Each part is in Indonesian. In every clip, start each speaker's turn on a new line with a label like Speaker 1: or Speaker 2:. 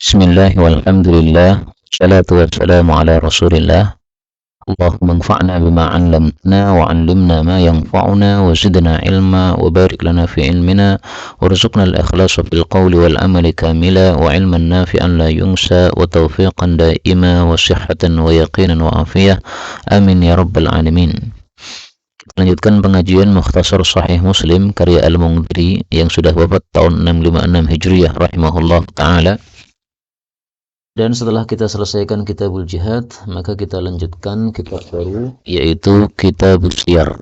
Speaker 1: Bismillah walhamdulillah Salatu wassalamu ala rasulillah Allahumma anfa'na bima 'allamtana wa 'allimna ma yanfa'una wa zidna ilma wa barik lana fi ilmina warzuqna al-ikhlasa fil qawli wal amali kamila wa ilman nafi'an la yunsa wa tawfiqan daima wa sihhatan wa yaqinan wa afiyah amin ya rabbal alamin. Lanjutkan pengajian Mukhtasar Sahih Muslim karya Al-Mundhiri yang sudah wafat tahun 656 Hijriah rahimahullah ta'ala. Dan setelah kita selesaikan Kitabul Jihad, maka kita lanjutkan kitab baru, yaitu Kitabul Siyar.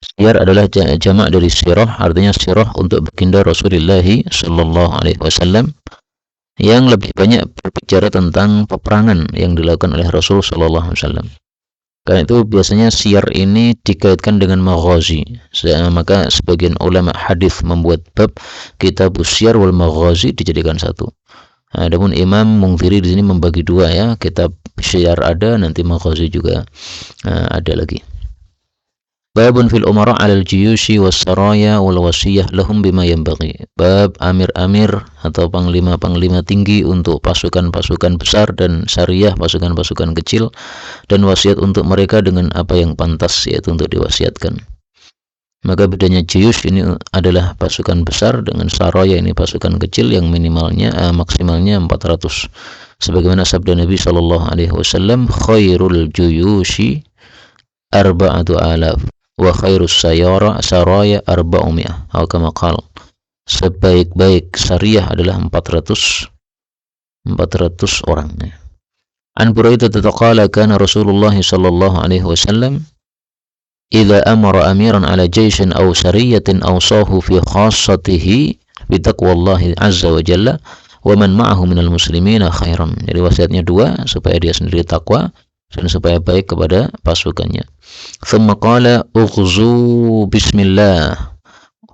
Speaker 1: Siyar adalah jamak dari sirah, artinya sirah untuk baginda Rasulullah sallallahu alaihi wasallam yang lebih banyak berbicara tentang peperangan yang dilakukan oleh Rasul sallallahu alaihi wasallam. Karena itu biasanya siyar ini dikaitkan dengan maghazi. Maka sebagian ulama hadis membuat bab Kitabul Siyar wal Maghazi dijadikan satu. Adapun Imam Mundhiri di sini membagi dua ya, kitab syiar ada, nanti maghazi juga ada lagi. Babun fil umara 'alal jiyushi was saraya wal wasiyah lahum bima yanbaghi. Bab amir-amir atau panglima-panglima tinggi untuk pasukan-pasukan besar dan syariah pasukan-pasukan kecil, dan wasiat untuk mereka dengan apa yang pantas, yaitu untuk diwasiatkan. Maka bedanya jiyush ini adalah pasukan besar dengan saraya ini pasukan kecil yang maksimalnya 400. Sebagaimana sabda Nabi sallallahu alaihi wasallam, khairul juyushi 4,000 wa khairus saraya 400 atau kama qala. Sebaik-baik syariah adalah 400 orang. An Buraidah qala kana Rasulullah sallallahu alaihi wasallam idza amara amiran ala jaishin aw sariyatin awsahu fi khassatihi bi taqwallahi azza wa jalla wa man ma'ahu minal muslimina khairan. Jadi wasiatnya dua, supaya dia sendiri takwa dan supaya baik kepada pasukannya. Thumma qala ughzu bismillah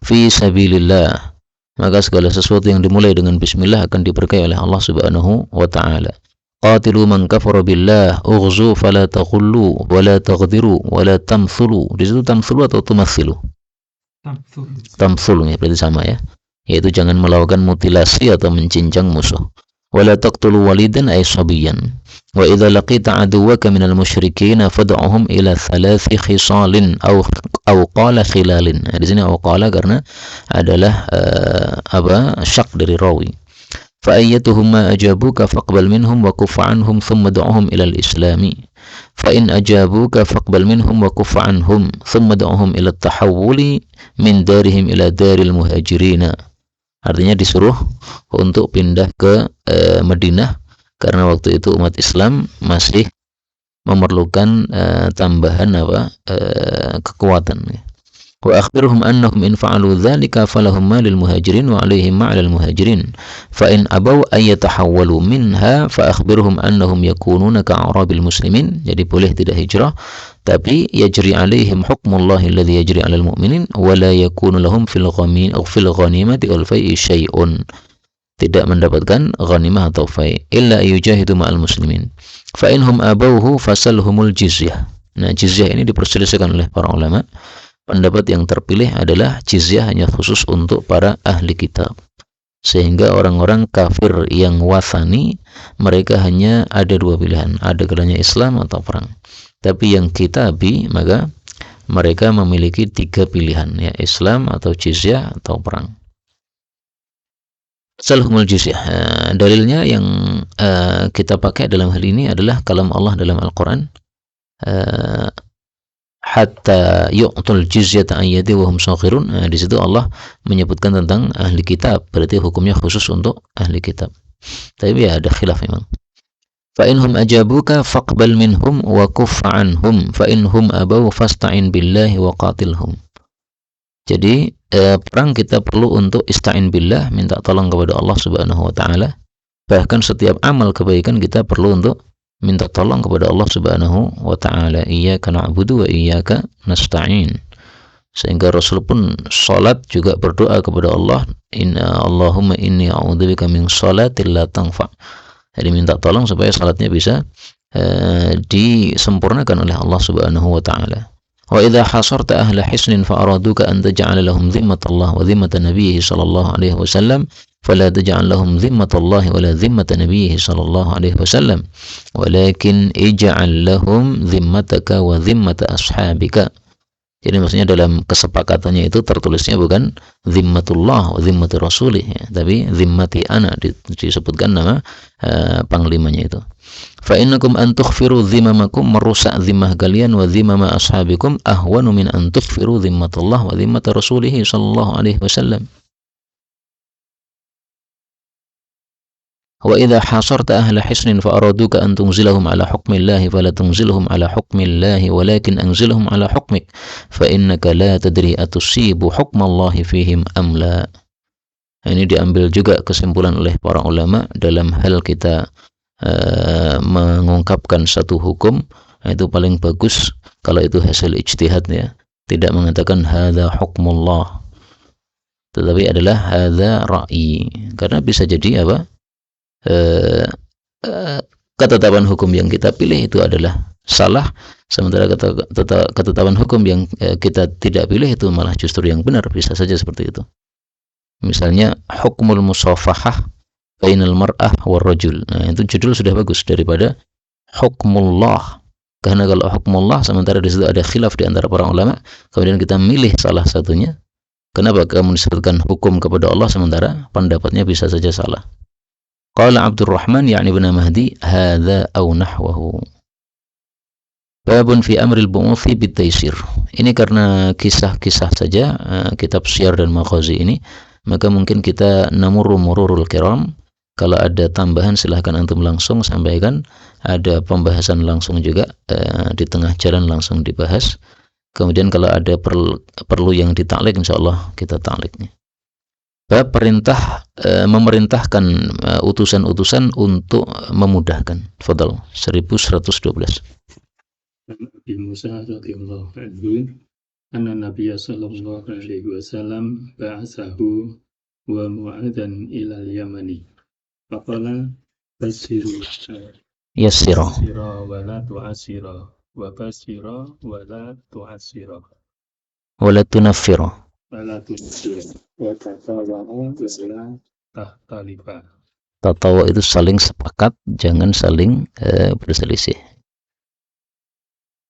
Speaker 1: fi sabilillah. Maka segala sesuatu yang dimulai dengan bismillah akan diberkahi oleh Allah Subhanahu wa taala. Qatilu man kafara billah ughzu fala taghullu wala taghdiru wala tamthulu. Di situ tamthulu atau tumathilu? Tamthulu ya, berarti sama ya. Yaitu jangan melakukan mutilasi atau mencincang musuh. Wala taqtulu walidan ay sabiyan. Wa idza laqita aduwaka minal musyrikin fad'uhum ila thalathi khisalin aw qala khilalin. Di sini aw qala karena adalah syak dari rawi. فأيتهم ما أجابوك فاقبل منهم وكف عنهم ثم دعهم إلى الإسلام فإن أجابوك فاقبل منهم وكف عنهم ثم دعهم إلى التحول من دارهم إلى دار المهاجرين. Artinya disuruh untuk pindah ke Madinah karena waktu itu umat Islam masih memerlukan tambahan kekuatan. Wa akhbirhum annahum in fa'alu dzalika falahum ma lil muhajirin wa 'alaihim ma 'alal muhajirin fa in abaw ay yatahawwalu minha fa akhbirhum annahum yakununa ka'arabil muslimin. Jadi boleh tidak hijrah, tapi yajri 'alaihim hukmullahi alladhi yajri 'alal mu'minin wa la yakunu lahum fil ghanimati wal fai'i syai'un. Tidak mendapatkan ghanimah atau fai' illa yujahidu ma'al muslimin. Fa inhum abawhu fasalhumul jizyah. Nah, jizyah ini diperselisihkan oleh para ulama. Pendapat yang terpilih adalah jizyah hanya khusus untuk para ahli kitab. Sehingga orang-orang kafir yang wathani, mereka hanya ada dua pilihan, ada kalanya Islam atau perang. Tapi yang kitabi, maka mereka memiliki tiga pilihan, ya, Islam atau jizyah atau perang. Salhumul jizyah. Dalilnya yang kita pakai dalam hal ini adalah kalam Allah dalam Al-Quran. Hatta yu'tul jizyata an yadi wa hum saghirun. Di situ Allah menyebutkan tentang ahli kitab, berarti hukumnya khusus untuk ahli kitab. Tapi ya ada khilaf memang. Fa inhum ajabuka faqbal minhum wa kuffa anhum fa inhum abaw fasta'in billahi wa qatilhum. Jadi perang kita perlu untuk ista'in billah, minta tolong kepada Allah Subhanahu wa taala. Bahkan setiap amal kebaikan kita perlu untuk minta tolong kepada Allah Subhanahu wa taala. Iyyaka na'budu wa iyyaka nasta'in. Sehingga Rasul pun salat juga berdoa kepada Allah, Allahumma inni a'udzubika min salatil la tanfa. Jadi minta tolong supaya salatnya bisa disempurnakan oleh Allah Subhanahu wa taala. Wa idza hasarta ahla hisnin fa araduka an taj'ala lahum dhimmatallah wa dhimmatan nabiyhi sallallahu alaihi wasallam فلا تجعل لهم ذمة الله ولا ذمة نبيه صلى الله عليه وسلم ولكن اجعل لهم ذمتك وذمة أصحابك. Jadi maksudnya dalam kesepakatannya itu tertulisnya bukan zimmatullah wa zimmati rasulih ya, tapi zimmati ana, disebutkan nama panglimanya itu. Fa innakum an tukhfiru zimmamakum, merusak zimmah kalian, wa zimmama ashabikum ahwanu min an tukhfiru zimmatullah wa zimmata rasulih sallallahu alaihi wasallam. وإذا حاصرت أهل حصن فأرادوك أن تنزلهم على حكم الله فلا تنزلهم على حكم الله ولكن أنزلهم على حكمك فإنك لا تدري أتصيب حكم الله فيهم أم لا. Ini diambil juga kesimpulan oleh para ulama dalam hal kita mengungkapkan satu hukum, itu paling bagus kalau itu hasil ijtihad ya, tidak mengatakan hadza hukmullah, tetapi adalah hadza ra'yi, karena bisa jadi apa, ketetapan hukum yang kita pilih itu adalah salah, sementara ketetapan hukum yang kita tidak pilih itu malah justru yang benar, bisa saja seperti itu. Misalnya hukmul musafahah bainal mar'ah war rajul, nah itu judul sudah bagus daripada hukmullah, karena kalau hukmullah sementara di situ ada khilaf di antara para ulama, kemudian kita milih salah satunya, kenapa kamu disebutkan hukum kepada Allah sementara pendapatnya bisa saja salah. Qala Abdurrahman ya'ni ibn Mahdi hadza aw nahwahu. Babun fi amril bu'uthi bitaysir. Ini karena kisah-kisah saja kitab Syiar dan Maghazi ini, maka mungkin kita mururul kiram. Kalau ada tambahan silahkan antum langsung sampaikan. Ada pembahasan langsung juga di tengah jalan langsung dibahas. Kemudian kalau ada perlu yang ditaklik, insyaallah kita takliknya. Bab perintah memerintahkan utusan-utusan untuk memudahkan. Fadal 1112.
Speaker 2: Nabi Musa radhiyallahu anhu anna Nabiy sallallahu alaihi wasallam ba'athahu wa mu'adan ila al-Yamani. Faqala basiru
Speaker 1: yassira
Speaker 2: wa la tu'asira wa basira wa la tu'asira
Speaker 1: wa la tunaffira Tatawa itu saling sepakat, jangan saling berselisih.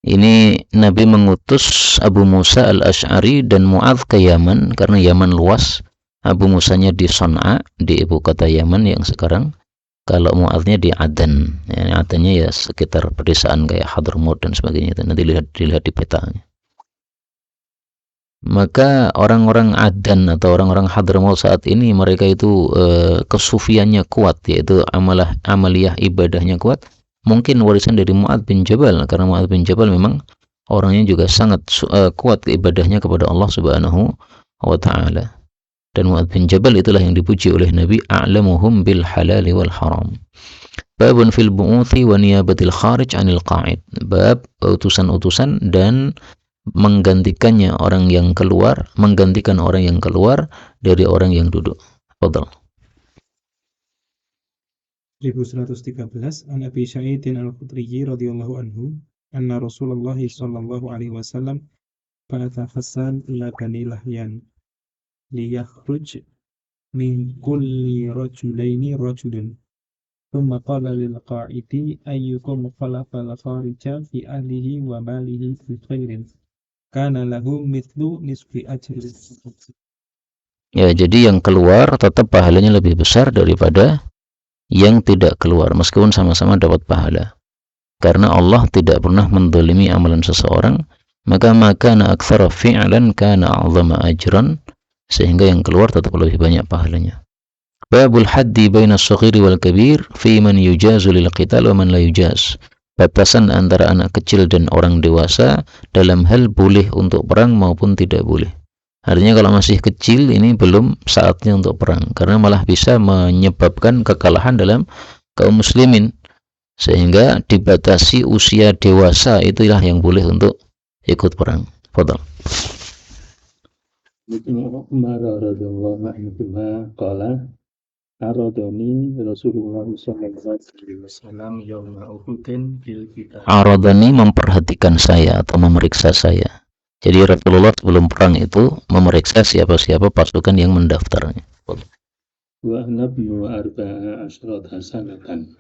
Speaker 1: Ini Nabi mengutus Abu Musa al-Ash'ari dan Mu'adz ke Yaman, karena Yaman luas. Abu Musanya di Son'a, di ibu kota Yaman yang sekarang. Kalau Mu'adznya di Aden, Adennya ya sekitar pedesaan kayak Hadramaut dan sebagainya. Nanti dilihat di petanya. Maka orang-orang Adan atau orang-orang Hadramaut saat ini, mereka itu kesufiannya kuat, yaitu amaliyah ibadahnya kuat. Mungkin warisan dari Mu'adz bin Jabal, karena Mu'adz bin Jabal memang orangnya juga sangat kuat ibadahnya kepada Allah Subhanahu wa ta'ala. Dan Mu'adz bin Jabal itulah yang dipuji oleh Nabi, a'lamuhum bil halali wal haram. Babun fil bu'uthi wa niyabatil kharij anil qa'id. Bab utusan-utusan dan menggantikan orang yang keluar dari orang yang duduk. Fadal.
Speaker 3: 1113 An Abi Sa'idin al-Khudri radhiyallahu anhu anna Rasulullah sallallahu alaihi wasallam ba'atha Hasan ila Bani Lahyan liyakhruj min kulli rajulaini rajulun thumma qala lil qa'idi ayyukum khalafa al-kharija fi ahlihi wa malihi fi khairin kana lahu mithlu nisfi ajri.
Speaker 1: Ya, jadi yang keluar tetap pahalanya lebih besar daripada yang tidak keluar, meskipun sama-sama dapat pahala. Karena Allah tidak pernah mendolimi amalan seseorang, maka aktsara fi'lan kana a'zama ajran, sehingga yang keluar tetap lebih banyak pahalanya. Babul haddi baina as-saghiri wal kabir fi man yujazu lil qital wa man la yujaz. Batasan antara anak kecil dan orang dewasa dalam hal boleh untuk perang maupun tidak boleh. Artinya kalau masih kecil ini belum saatnya untuk perang, karena malah bisa menyebabkan kekalahan dalam kaum muslimin, sehingga dibatasi usia dewasa itulah yang boleh untuk ikut perang. Fadal.
Speaker 2: Umar radhiyallahu anhu qala aradani Rasulullah sallallahu alaihi wasallam yauma Uhudin bil qital.
Speaker 1: Aradani memperhatikan saya atau memeriksa saya. Jadi Rasulullah sebelum perang itu memeriksa siapa-siapa pasukan yang mendaftarnya.
Speaker 2: wa nabnu arba'a asyrata sanatan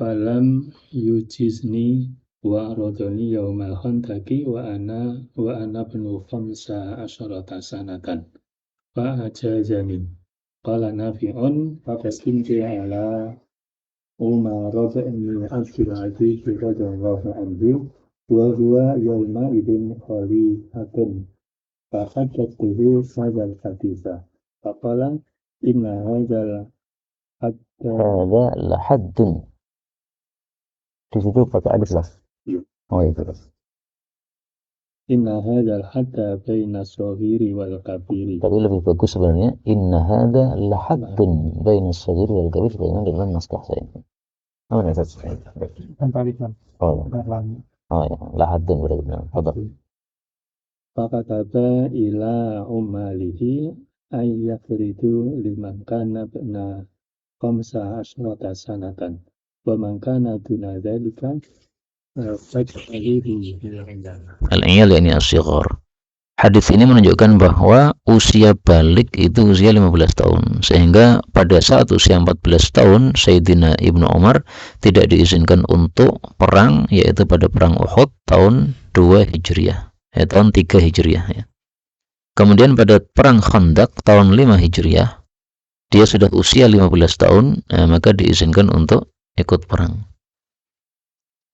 Speaker 2: falam yujizni wa aradani yaumal khandaki wa ana ibnu khamsa asyrata sanatan fa ajazani qala nafi'un fa qasimtu ala Umar bin Abdul Aziz radhiyallahu anhu wa huwa yawma idin khalifatun fa hadzatuhu hadzal haditha fa qala inna hadzal hatta
Speaker 1: Hada lahaddun. Di situ pakai alif lah. Oh itu.
Speaker 2: inna hadzal hatta baina shaghiri wal kabiri.
Speaker 1: Tapi lebih bagus sebenarnya inna hada lahaddun baina as-saghir wal kabir dengan naskah saya. Oh, ini saya.
Speaker 3: Tanpa alifan.
Speaker 1: Oh,
Speaker 3: Lam.
Speaker 1: oh ya, lahaddun berarti. Fadhal.
Speaker 2: Fakataba ila umalihi ayyakridu liman kana bna khamsa asyrata sanatan wa man kana duna dzalika fajrihi
Speaker 1: Al-iyal yakni as-shighar. Hadis ini menunjukkan bahwa usia balik itu usia 15 tahun. Sehingga pada saat usia 14 tahun Sayyidina Ibnu Umar tidak diizinkan untuk perang, yaitu pada perang Uhud tahun 2 Hijriah. Tahun 3 Hijriah ya. Kemudian pada perang Khandaq tahun 5 Hijriah dia sudah usia 15 tahun, maka diizinkan untuk ikut perang.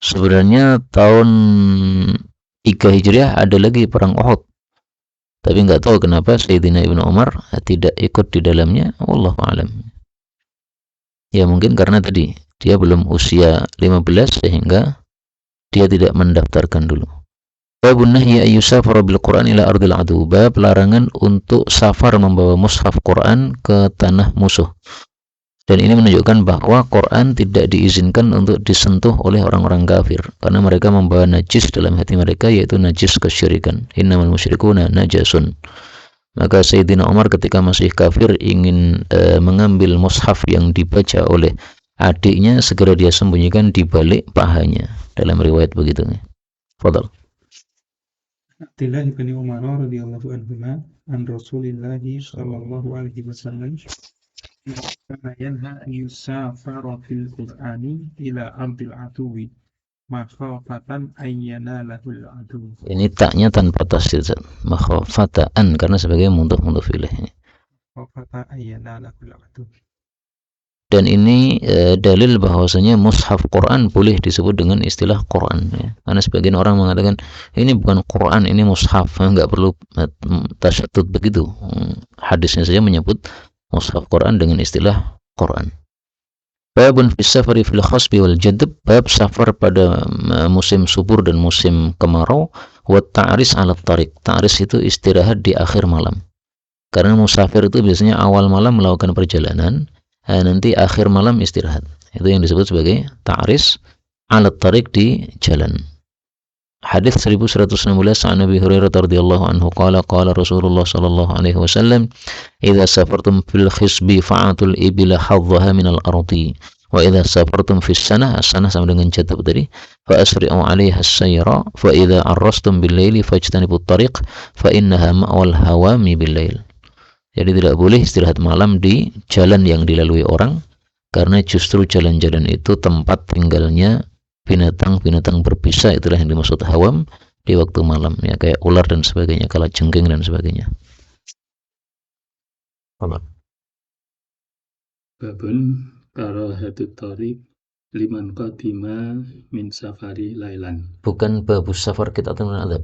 Speaker 1: Sebenarnya tahun 3 Hijriah ada lagi perang Uhud, tapi nggak tahu kenapa Sayyidina Ibnu Umar tidak ikut di dalamnya. Wallahu a'lam. Ya mungkin karena tadi dia belum usia 15 sehingga dia tidak mendaftarkan dulu. Babun nahyi ayyusafara bil Qur'an ila ardil adu. Bab larangan untuk safar membawa mushaf Quran ke tanah musuh. Dan ini menunjukkan bahwa Quran tidak diizinkan untuk disentuh oleh orang-orang kafir karena mereka membawa najis dalam hati mereka, yaitu najis kesyirikan. Innamal musyrikuna najasun. Maka Sayyidina Umar ketika masih kafir ingin mengambil mushaf yang dibaca oleh adiknya, segera dia sembunyikan di balik pahanya. Dalam riwayat begitu. Fadal.
Speaker 3: Abdullah bin Umar radhiyallahu anhuma an Rasulillah sallallahu alaihi wasallam kana yanha an yusafara fil Qur'ani ila ardil aduwi makhafatan ayyana lahul adu.
Speaker 1: Ini taknya tanpa tasdid, makhafatan, karena sebagai mudhaf ilaih.
Speaker 3: Makhafatan ayyana lahul adu.
Speaker 1: Dan ini dalil bahwasanya mushaf Quran boleh disebut dengan istilah Quran ya. Karena sebagian orang mengatakan ini bukan Quran, ini mushaf, nggak perlu tasyaddud begitu. Hadisnya saja menyebut mushaf Quran dengan istilah Quran. Babun fis safari fil khasbi wal jadb, bab safar pada musim subur dan musim kemarau. Wa ta'ris 'ala tariq. Ta'ris itu istirahat di akhir malam. Karena musafir itu biasanya awal malam melakukan perjalanan, nanti akhir malam istirahat. Itu yang disebut sebagai ta'ris 'ala tariq, di jalan. Hadis 1116 an Abi Hurairah radhiyallahu anhu qala Rasulullah sallallahu alaihi wasallam idza safartum fil khisbi fa'atul ibila hadhaha minal ardi wa idza safartum fis sanah sama dengan jadab tadi fa asri'u 'alaiha as-sayra fa idza arrastum bil laili fajtanibut tariq fa innaha ma'wal hawami bil lail. Jadi tidak boleh istirahat malam di jalan yang dilalui orang, karena justru jalan-jalan itu tempat tinggalnya binatang-binatang berbisa, itulah yang dimaksud hawam di waktu malam ya, kayak ular dan sebagainya, kalajengking dan sebagainya.
Speaker 2: Babun karahatut tariq liman qadima min safari lailan.
Speaker 1: Bukan babus safar kita atau adab.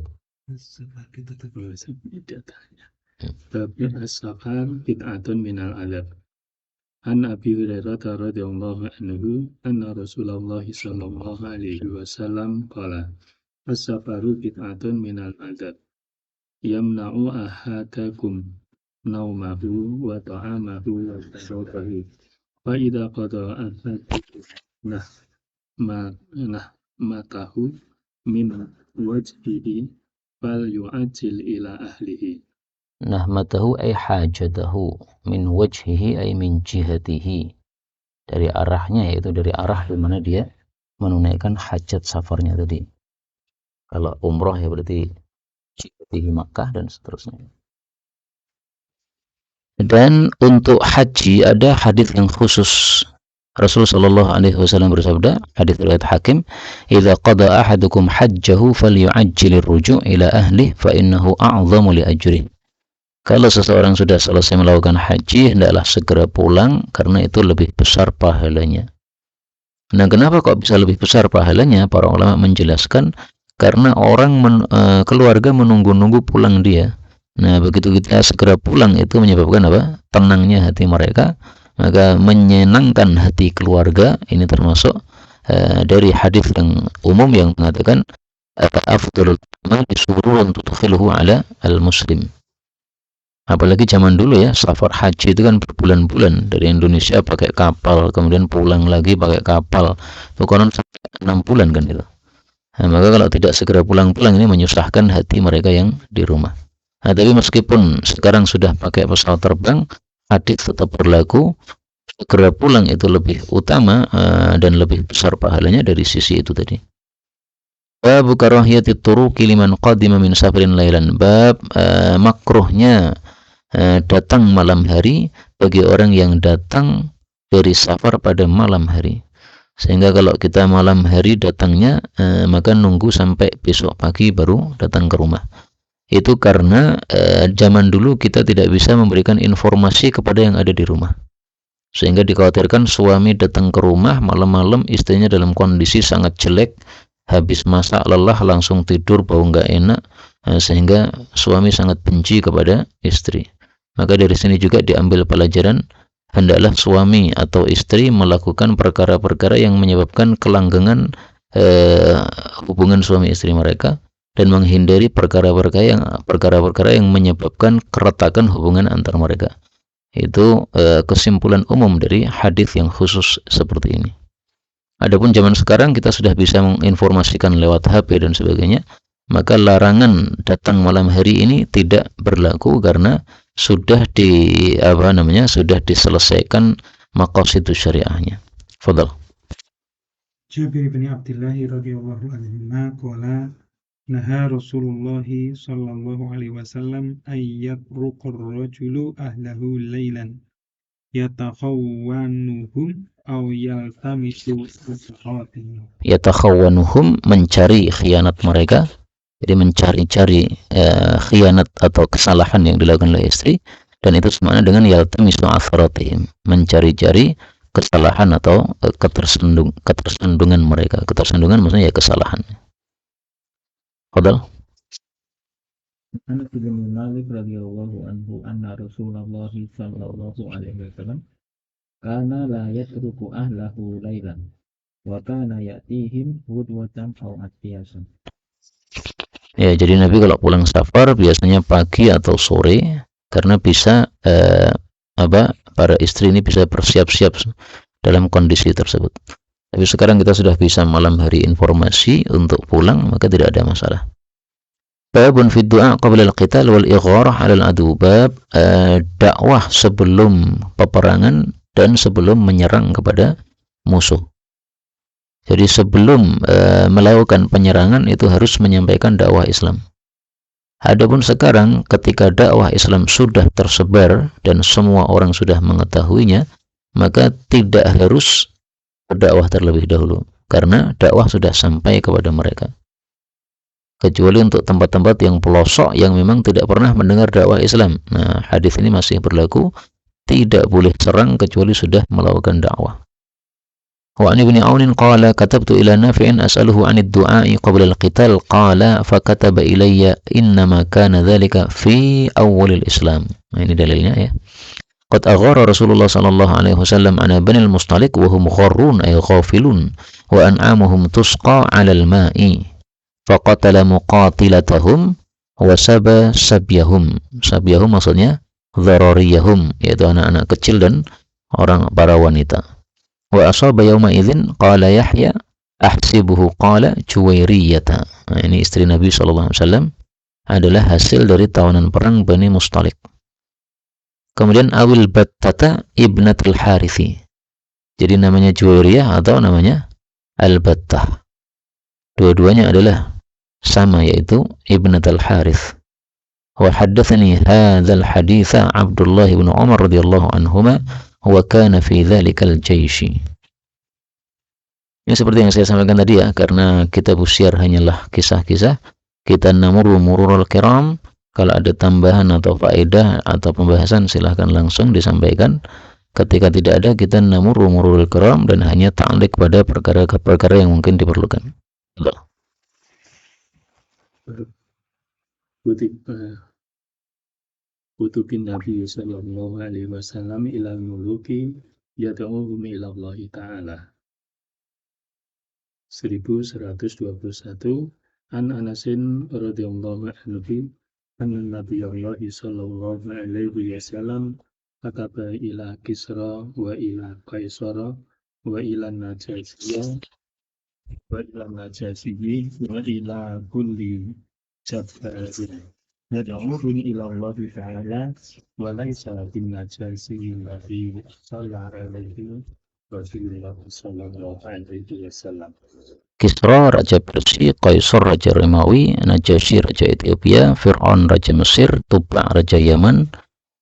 Speaker 2: Safar kita terus datanya. Babun as-safar bid'atun minal adab. An Abi Hurairah radhiyallahu anhu anna Rasulullah sallallahu alaihi wasallam qala as-safaru bid'atun minal adab yamna'u ahadakum naumahu wa ta'amahu wa sharabahu fa idza qada ahadukum matahu min wajhihi fal yu'ajil ila ahlihi.
Speaker 1: Nahmatahu ay hajatahu, min wajhihi ay min jihatihi, dari arahnya, yaitu dari arah di mana dia menunaikan hajat safarnya tadi. Kalau umroh ya berarti jihatihi Makkah dan seterusnya. Dan untuk haji ada hadis yang khusus. Rasul sallallahu alaihi wasallam bersabda, hadis riwayat Hakim, "Idza qada ahadukum hajjahu falyu'ajjilir ruju' ila ahli fa innahu a'zamu li ajrih." Kalau seseorang sudah selesai melakukan haji, hendaklah segera pulang karena itu lebih besar pahalanya. Nah, kenapa kok bisa lebih besar pahalanya? Para ulama menjelaskan karena keluarga menunggu-nunggu pulang dia. Nah, begitu kita segera pulang itu menyebabkan apa? Tenangnya hati mereka, maka menyenangkan hati keluarga. Ini termasuk dari hadis yang umum yang mengatakan afdhalul a'mali sururun tudkhiluhu ala al-muslim. Apalagi zaman dulu ya, safar haji itu kan berbulan-bulan dari Indonesia pakai kapal, kemudian pulang lagi pakai kapal. Itu konon sampai 6 bulan kan itu. Nah, maka kalau tidak segera pulang-pulang ini menyusahkan hati mereka yang di rumah. Nah, tapi meskipun sekarang sudah pakai pesawat terbang, hadis tetap berlaku. Segera pulang itu lebih utama dan lebih besar pahalanya dari sisi itu tadi. Bab karahiyati turuqi liman qadima min safarin lailan. Bab makruhnya datang malam hari bagi orang yang datang dari safar pada malam hari. Sehingga kalau kita malam hari datangnya, maka nunggu sampai besok pagi baru datang ke rumah. Itu karena zaman dulu kita tidak bisa memberikan informasi kepada yang ada di rumah. Sehingga dikhawatirkan suami datang ke rumah malam-malam, istrinya dalam kondisi sangat jelek, habis masak lelah langsung tidur, bau nggak enak, sehingga suami sangat benci kepada istri. Maka dari sini juga diambil pelajaran, hendaklah suami atau istri melakukan perkara-perkara yang menyebabkan kelanggengan hubungan suami istri mereka, dan menghindari perkara-perkara yang menyebabkan keretakan hubungan antar mereka. Itu kesimpulan umum dari hadis yang khusus seperti ini. Adapun zaman sekarang kita sudah bisa menginformasikan lewat HP dan sebagainya, maka larangan datang malam hari ini tidak berlaku karena sudah sudah diselesaikan maqasidus syariahnya. Fadhal.
Speaker 3: Jabir bin Abdullah radhiyallahu anhu qala naha Rasulullah sallallahu alaihi wasallam ayyatruqur rajulu ahlahu lailan yatakhawwanuhum aw yaltamisu usratihim.
Speaker 1: Yatakhawwanuhum, mencari khianat mereka. Jadi mencari-cari khianat atau kesalahan yang dilakukan oleh istri, dan itu semakna dengan yaltamisu usratihim, mencari-cari kesalahan atau ketersandungan mereka. Ketersandungan maksudnya ya kesalahan. Fadal.
Speaker 2: Anas bin Malik radhiyallahu anhu anna Rasulullah sallallahu alaihi wasallam kana la yatruku ahlahu lailan wa kana ya'tihim ghudwatan aw asyasan.
Speaker 1: Ya, jadi Nabi kalau pulang safar biasanya pagi atau sore, karena bisa para istri ini bisa bersiap-siap dalam kondisi tersebut. Tapi sekarang kita sudah bisa malam hari informasi untuk pulang, maka tidak ada masalah. Babun fi du'a qabla al-qital wal igharah 'ala al-adu. Bab dakwah sebelum peperangan dan sebelum menyerang kepada musuh. Jadi sebelum melakukan penyerangan itu harus menyampaikan dakwah Islam. Adapun sekarang ketika dakwah Islam sudah tersebar dan semua orang sudah mengetahuinya, maka tidak harus berdakwah terlebih dahulu karena dakwah sudah sampai kepada mereka. Kecuali untuk tempat-tempat yang pelosok yang memang tidak pernah mendengar dakwah Islam. Nah, hadis ini masih berlaku, tidak boleh serang kecuali sudah melakukan dakwah. Wa an ibni Aun qala katabtu ila Nafi'in as'aluhu 'anid du'a'i qabla al-qital qala fakataba ilayya innama kana dhalika fi awwalil Islam. Nah, ini dalilnya ya. Qad aghara Rasulullah sallallahu alaihi wasallam 'ala bani al-Mustaliq wa hum gharrun ay ghafilun wa an'amuhum tusqa 'ala al-ma'i faqatala muqatilatahum wa saba sabyahum. Sabyahum maksudnya dharariyahum, yaitu anak-anak kecil dan para wanita. Wa asaba yawma idzin qala Yahya ahsibuhu qala Juwairiyata. Nah, ini istri Nabi sallallahu alaihi wasallam adalah hasil dari tawanan perang Bani Mustaliq. Kemudian Awil Battata ibnatul Harithi. Jadi namanya Juwairiyah atau namanya Al-Battah. Dua-duanya adalah sama, yaitu ibnatul Harith. wa haddatsani hadzal haditsa Abdullah bin Umar radhiyallahu anhuma wa kana fi dzalikal jaishi. Ini seperti yang saya sampaikan tadi ya, karena kitab Syiar hanyalah kisah-kisah, kita mururul kiram. Kalau ada tambahan atau faedah atau pembahasan silahkan langsung disampaikan. Ketika tidak ada, kita mururul kiram dan hanya ta'liq pada perkara-perkara yang mungkin diperlukan.
Speaker 4: Kutubin Nabi sallallahu alaihi wasallam ila muluki yad'uhum ila Allah ta'ala. 1121 An Anasin radhiyallahu anhu anna Nabiyullah sallallahu alaihi wasallam kataba ila Kisra wa ila Kaisara wa ila Najasiyah wa ila Najasiyyi wa ila kulli jabbarin yad'uhum ila Allah ta'ala wa laysa bin Najasiyyi alladhi sallallahu alaihi Rasulullah sallallahu alaihi wasallam.
Speaker 1: Kisra raja Persia, Kaisar raja Romawi, Najasyi raja Ethiopia, Fir'aun raja Mesir, Tuba raja Yaman,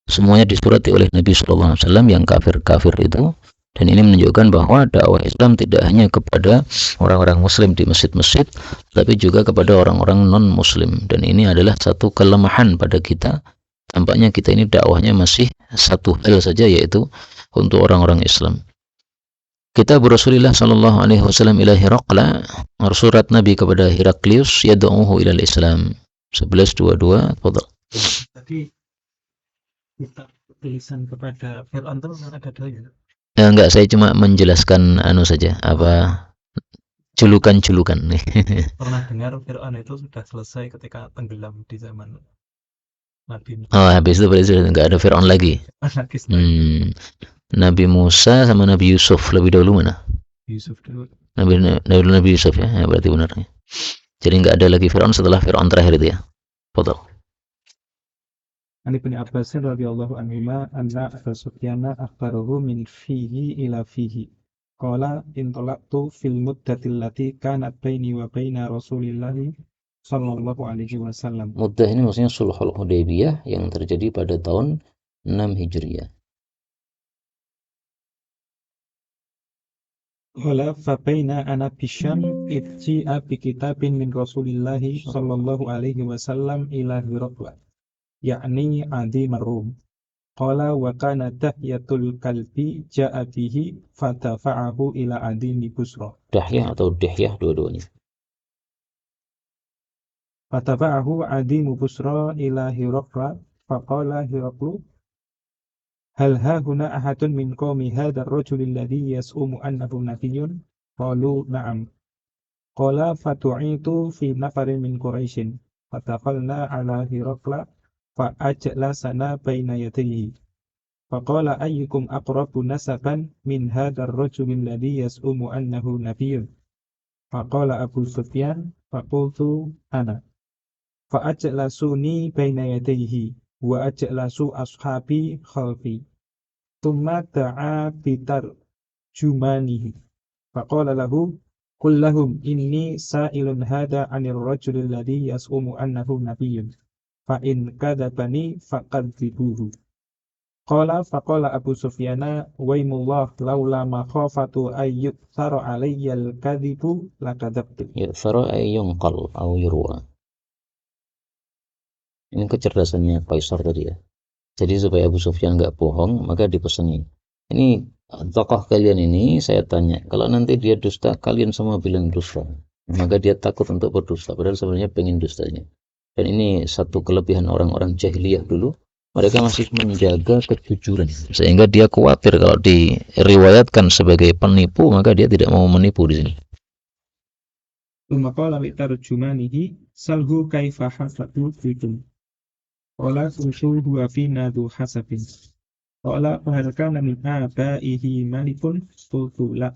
Speaker 1: semuanya disurati oleh Nabi sallallahu alaihi wasallam yang kafir-kafir itu. Dan ini menunjukkan bahwa dakwah Islam tidak hanya kepada orang-orang muslim di masjid-masjid, tapi juga kepada orang-orang non-muslim. Dan ini adalah satu kelemahan pada kita. Tampaknya kita ini dakwahnya masih satu hal saja, yaitu untuk orang-orang Islam. Kitab Rasulullah sallallahu alaihi wasallam ila Hiraqla, surat Nabi kepada Heraklius, yad'uhu ila Islam. 1122, fadhil.
Speaker 3: Tadi kita tulisan kepada Fir'aun itu memang ada dalil.
Speaker 1: Ya, enggak, saya cuma menjelaskan saja, apa julukan-julukan.
Speaker 3: Pernah dengar Fir'aun itu sudah selesai ketika tenggelam di zaman Nabi Musa.
Speaker 1: Oh, habis itu berarti enggak ada Fir'aun lagi. Nabi Musa sama Nabi Yusuf lebih dahulu mana?
Speaker 3: Yusuf dulu.
Speaker 1: Nabi Yusuf ya, berarti benarnya. Jadi enggak ada lagi Fir'aun setelah Fir'aun terakhir itu ya. Fadhil.
Speaker 3: An Ibnu Abbas radhiyallahu anhuma anna Abu Sufyan akhbarahu min fihi ila fihi. Qala intalaqtu fil muddati allati kanat baini wa baina Rasulillah sallallahu alaihi wasallam.
Speaker 1: Muddah ini maksudnya Sulhul Hudaybiyah yang terjadi pada tahun 6 Hijriah.
Speaker 3: Qala fa baina ana bisyam itji'a bi kitabin min Rasulillah sallallahu alaihi wasallam ila Hiraqla. Yakni Adi Marum. Qala wa kana tahyatul kalbi ja'a bihi fatafa'ahu ila Adi Busra.
Speaker 1: Dahyah atau Dihyah dua-duanya.
Speaker 3: Fatafa'ahu Adi Busra ila Hiraqla faqala Hiraqlu hal hahuna ahadun min qaumi hadha ar-rajul alladhi yas'umu annahu nabiyyun? Qalu na'am. Qala fatu'itu fi nafarin min Quraisyin fataqalna ala Hiraqla fa'ajlasana baina yadayhi faqala ayyukum aqrabu nasaban min hadha ar-rajul alladhi yas'umu annahu nabiyyun? Faqala Abu Sufyan faqultu ana fa'ajlasuni baina yadayhi wa ajlasu ashabi khalfi thumma da'a bitarjumanihi faqala lahu qul lahum inni sa'ilun hadha 'anil rajul alladhi yas'umu annahu nabiyyun fa in kadzabani faqadzibuhu. Qala faqala Abu Sufyana waymullah laula ma khafatu ayyuthara alayya al-kadhibu lakadzabtu.
Speaker 1: Yuthara ay yunqal aw yurwa. Ini kecerdasannya Kaisar tadi ya. Jadi supaya Abu Sufyan nggak bohong, maka dipeseni. Ini tokoh kalian ini, saya tanya, kalau nanti dia dusta, kalian semua bilang dusta. Maka dia takut untuk berdusta, padahal sebenarnya pengen dustanya. Dan ini satu kelebihan orang-orang jahiliyah dulu. Mereka masih menjaga kejujuran. Sehingga dia khawatir kalau diriwayatkan sebagai penipu, maka dia tidak mau menipu di sini.
Speaker 3: Qala li tarjumanihi salhu kaifa hasatu fikum. Qala kuntu huwa fina dhu hasabin. Qala fahal kana min abaihi malikun? Qultu la.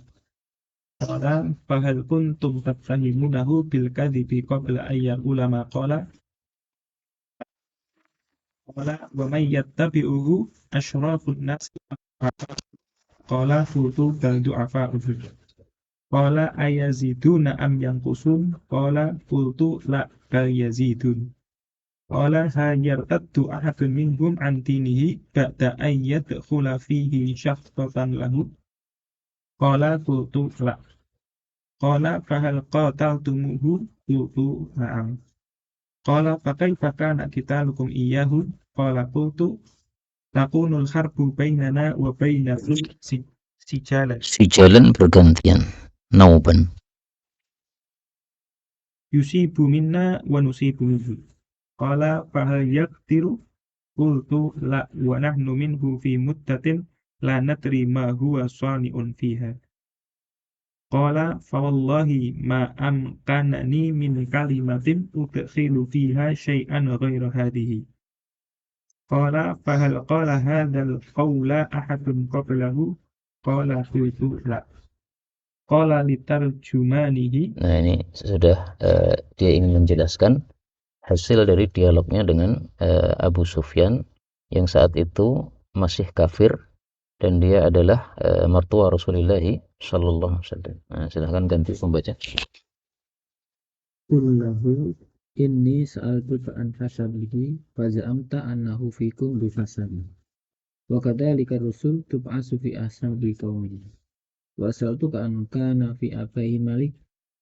Speaker 3: Qala fahal kuntum tafahimunahu bil kadhibi qabla ayya ulama qala. Qala wa may yattabi'uhu asyrafun nas. Qala futu bal du'afa'uhu. Qala ayaziduna am yanqusun? Qala qultu la bal yazidun. Qala hal yartaddu ahadun minhum an dinihi ba'da an yadkhula fihi syakhsatan lahu. Qala qultu la. Qala fahal qataltumuhu? Qultu na'am. Qala fa kaifa kana qitalukum iyyahu? Qala qultu takunul harbu bainana wa bainakum sijalan.
Speaker 1: Sijalan bergantian, nauban.
Speaker 3: Yusibu minna wa nusibu minhu. Qala fahal yaqtiru? Qultu la wa nahnu minhu fi muddatin la nadri ma huwa sani'un fiha. Qala fa wallahi ma amkanani min kalimatin udkhilu fiha syai'an ghayra hadhihi. Qala fahal qala hadzal qawla ahadun qablahu? Qala qultu la. Qala litarjumanihi.
Speaker 1: Nah, ini sudah dia ingin menjelaskan hasil dari dialognya dengan Abu Sufyan yang saat itu masih kafir dan dia adalah mertua Rasulullah sallallahu alaihi wasallam. Nah, silahkan ganti pembaca.
Speaker 2: Kullahu inni sa'altuka an hasabihi fa za'amta annahu fikum bi fasadi. Wa kadzalika rusul tub'asu fi ashabi qaumi. Wa sa'altuka an kana fi abai malik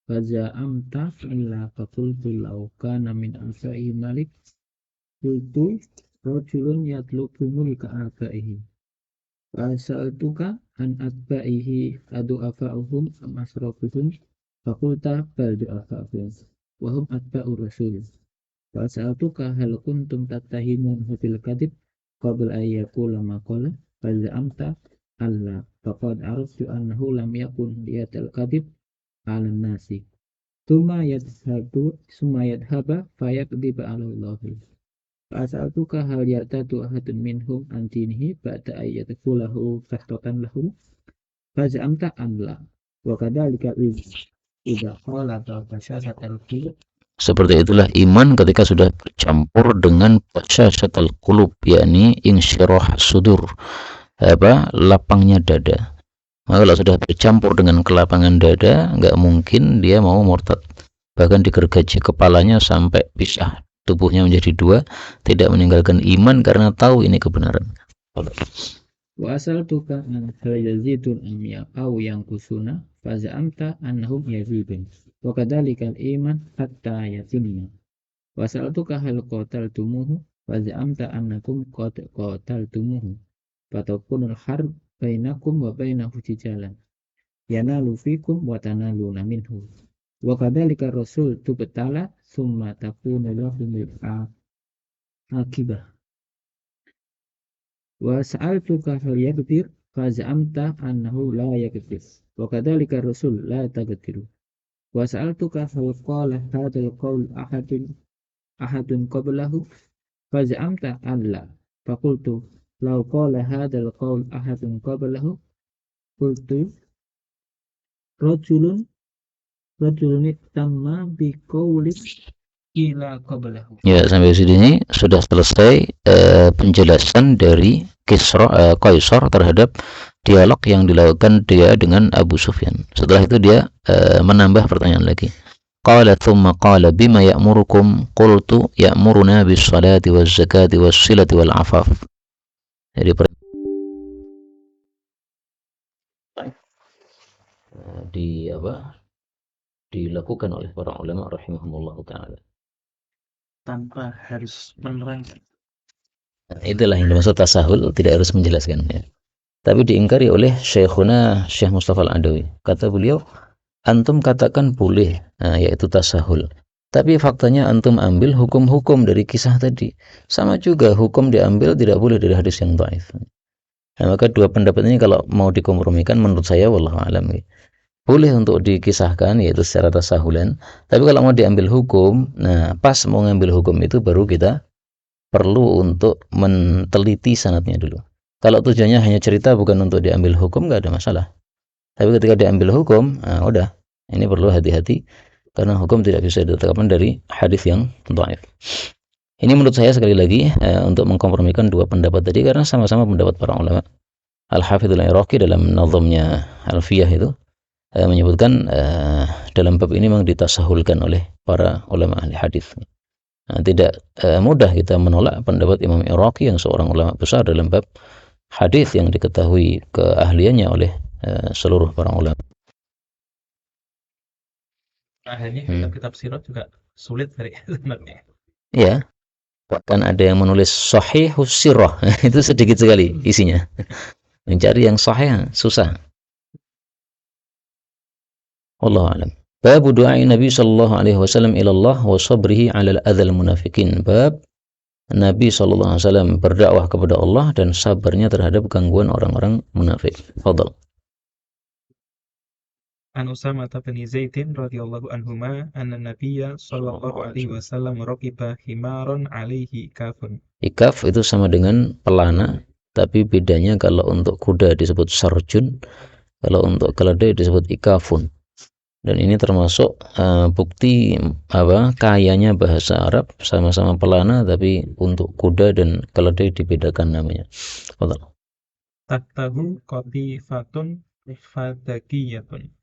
Speaker 2: fa za'amta illa faqultu law kana min abai malik qultu rajulun yatlubu mulka abaihi. Wa sa'altuka an atba'ihi adu'afa'uhum am asrafuhum faqulta bal du'afa'uhum wa hum atba'ur rasul. Wa sa'altuka hal kuntum tattahimun bil kadhib qabla an yaqula ma qala fa za'amta alla faqad araftu annahu lam yakun liyatal kadhib 'ala nasi summa yadhhaba fayakdziba 'ala Allah. Fa sa'altuka hal yartadu ahadun minhum an dinihi ba'da an yadkhulahu fahtatan lahu fa za'amta alla wa kadzalika idza qala tashasatal qulub.
Speaker 1: Seperti itulah iman ketika sudah bercampur dengan basyasatul qulub, yakni insyirah sudur, lapangnya dada. Maka kalau sudah bercampur dengan kelapangan dada, nggak mungkin dia mau murtad. Bahkan digergaji kepalanya sampai pisah tubuhnya menjadi dua, tidak meninggalkan iman karena tahu ini kebenaran.
Speaker 2: Wa asaltuka an hal yazidun am aw yanqusuna fa za'amta annahum yazidun wa kadzalikal iman hatta yatimma. Wa asaltuka hal qataltumuhu fa za'amta annakum qad qataltumuhu fatakunul harb bainakum wa bainahu sijalan yanalu fikum wa tanaluna minhu wa kadzalika rasul tubtala summa takunu lahum akibah. Wa sa'altuka hal yaqdir fa za'amta annahu la yaqdir wa kadzalika rasul la taqdiru. Wa sa'altuka hal qala hadzal qaul ahadun qablahu fa za'amta alla faqultu law qala hadzal qaul ahadun qablahu qultu rajulun tamma bi qawli ila qablahu.
Speaker 1: Ya, sampai sini sudah selesai penjelasan dari Qaisar terhadap dialog yang dilakukan dia dengan Abu Sufyan. Setelah itu dia menambah pertanyaan lagi. Qala thumma qala bima ya'murukum? Qultu ya'muruna bis salati waz zakati was silati wal afaf. Jadi dilakukan oleh para ulama rahimahumullah taala
Speaker 3: tanpa harus menerangkan.
Speaker 1: Itulah yang dimaksud tasahul, tidak harus menjelaskannya. Tapi diingkari oleh Syekhuna Syekh Mustafa Al-Adawi. Kata beliau, antum katakan boleh, yaitu tasahul. Tapi faktanya antum ambil hukum-hukum dari kisah tadi. Sama juga hukum diambil tidak boleh dari hadis yang dhaif. Nah, maka dua pendapat ini kalau mau dikompromikan menurut saya wallahu alam, boleh untuk dikisahkan yaitu secara tasahulan. Tapi kalau mau diambil hukum, nah pas mau ngambil hukum itu baru kita perlu untuk meneliti sanadnya dulu. Kalau tujuannya hanya cerita bukan untuk diambil hukum, nggak ada masalah. Tapi ketika diambil hukum, nah udah, ini perlu hati-hati karena hukum tidak bisa ditetapkan dari hadis yang dhaif. Ini menurut saya sekali lagi untuk mengkompromikan dua pendapat tadi karena sama-sama pendapat para ulama. Al-Hafidz Al-Iraqi dalam nazamnya Alfiyah itu menyebutkan dalam bab ini memang ditasahulkan oleh para ulama ahli hadis. Nah, tidak mudah kita menolak pendapat Imam Iraqi yang seorang ulama besar dalam bab hadis yang diketahui keahliannya oleh seluruh para ulama.
Speaker 3: Akhirnya kitab-kitab sirat juga sulit dari sebenarnya.
Speaker 1: Ya, bahkan ada yang menulis Sahihus Sirah. Itu sedikit sekali isinya. Mencari yang sahih susah. Wallahu a'lam. Bab doa Nabi sallallahu alaihi wasallam ila Allah wa sabrihi 'ala al-adzal munafiqin. Bab Nabi sallallahu alaihi wasallam berdakwah kepada Allah dan sabarnya terhadap gangguan orang-orang munafik. Fadhal.
Speaker 3: An Usamah bin Zaid radhiyallahu anhuma anna Nabiyya sallallahu alaihi wasallam raqiba himaran alaihi kafun.
Speaker 1: Ikaf itu sama dengan pelana, tapi bedanya kalau untuk kuda disebut sarjun, kalau untuk keledai disebut ikafun. Dan ini termasuk bukti kayanya bahasa Arab, sama-sama pelana tapi untuk kuda dan keledai dibedakan namanya. Betul.
Speaker 3: Tahtahu qatifatun fadakiyatun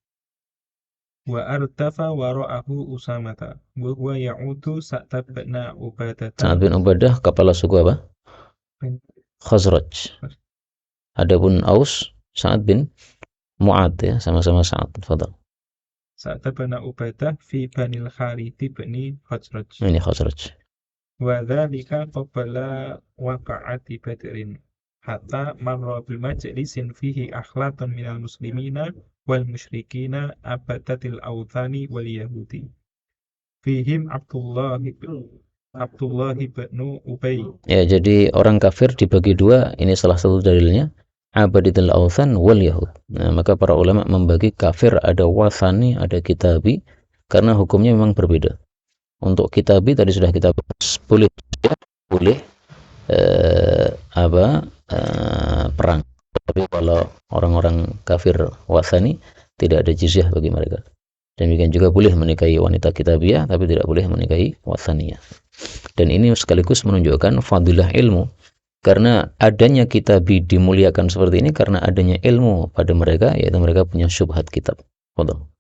Speaker 3: wa artafa wara'ahu Usamata wa huwa ya'udu Sa'd bin Ubadah.
Speaker 1: Sa'd bin Ubadah kepala suku apa? Khazraj. Adapun Aus Sa'd bin Mu'ad, ya, sama-sama Sa'd. Fadal.
Speaker 3: Sa'd bin Ubadah fi Banil Harith bin Khazraj.
Speaker 1: Ini Khazraj.
Speaker 3: Wa dzalika qabla waqa'ati Badrin hatta marra bil majlisin fihi akhlaqan minal muslimina wal musyrikina abadatil awthani wal yahudi. Fihim Abdullah bin Ubay.
Speaker 1: Ya, jadi orang kafir dibagi dua, ini salah satu dalilnya. Abadatil awthan wal yahud. Nah, maka para ulama membagi kafir ada wathani, ada kitabi, karena hukumnya memang berbeda. Untuk kitabi tadi sudah kita bahas, boleh perang. Tapi kalau orang-orang kafir wathani tidak ada jizyah bagi mereka. Demikian juga boleh menikahi wanita kitabiah, tapi tidak boleh menikahi wathaniyah. Dan ini sekaligus menunjukkan fadilah ilmu, karena adanya kitabi dimuliakan seperti ini karena adanya ilmu pada mereka, yaitu mereka punya syubhat kitab. Betul.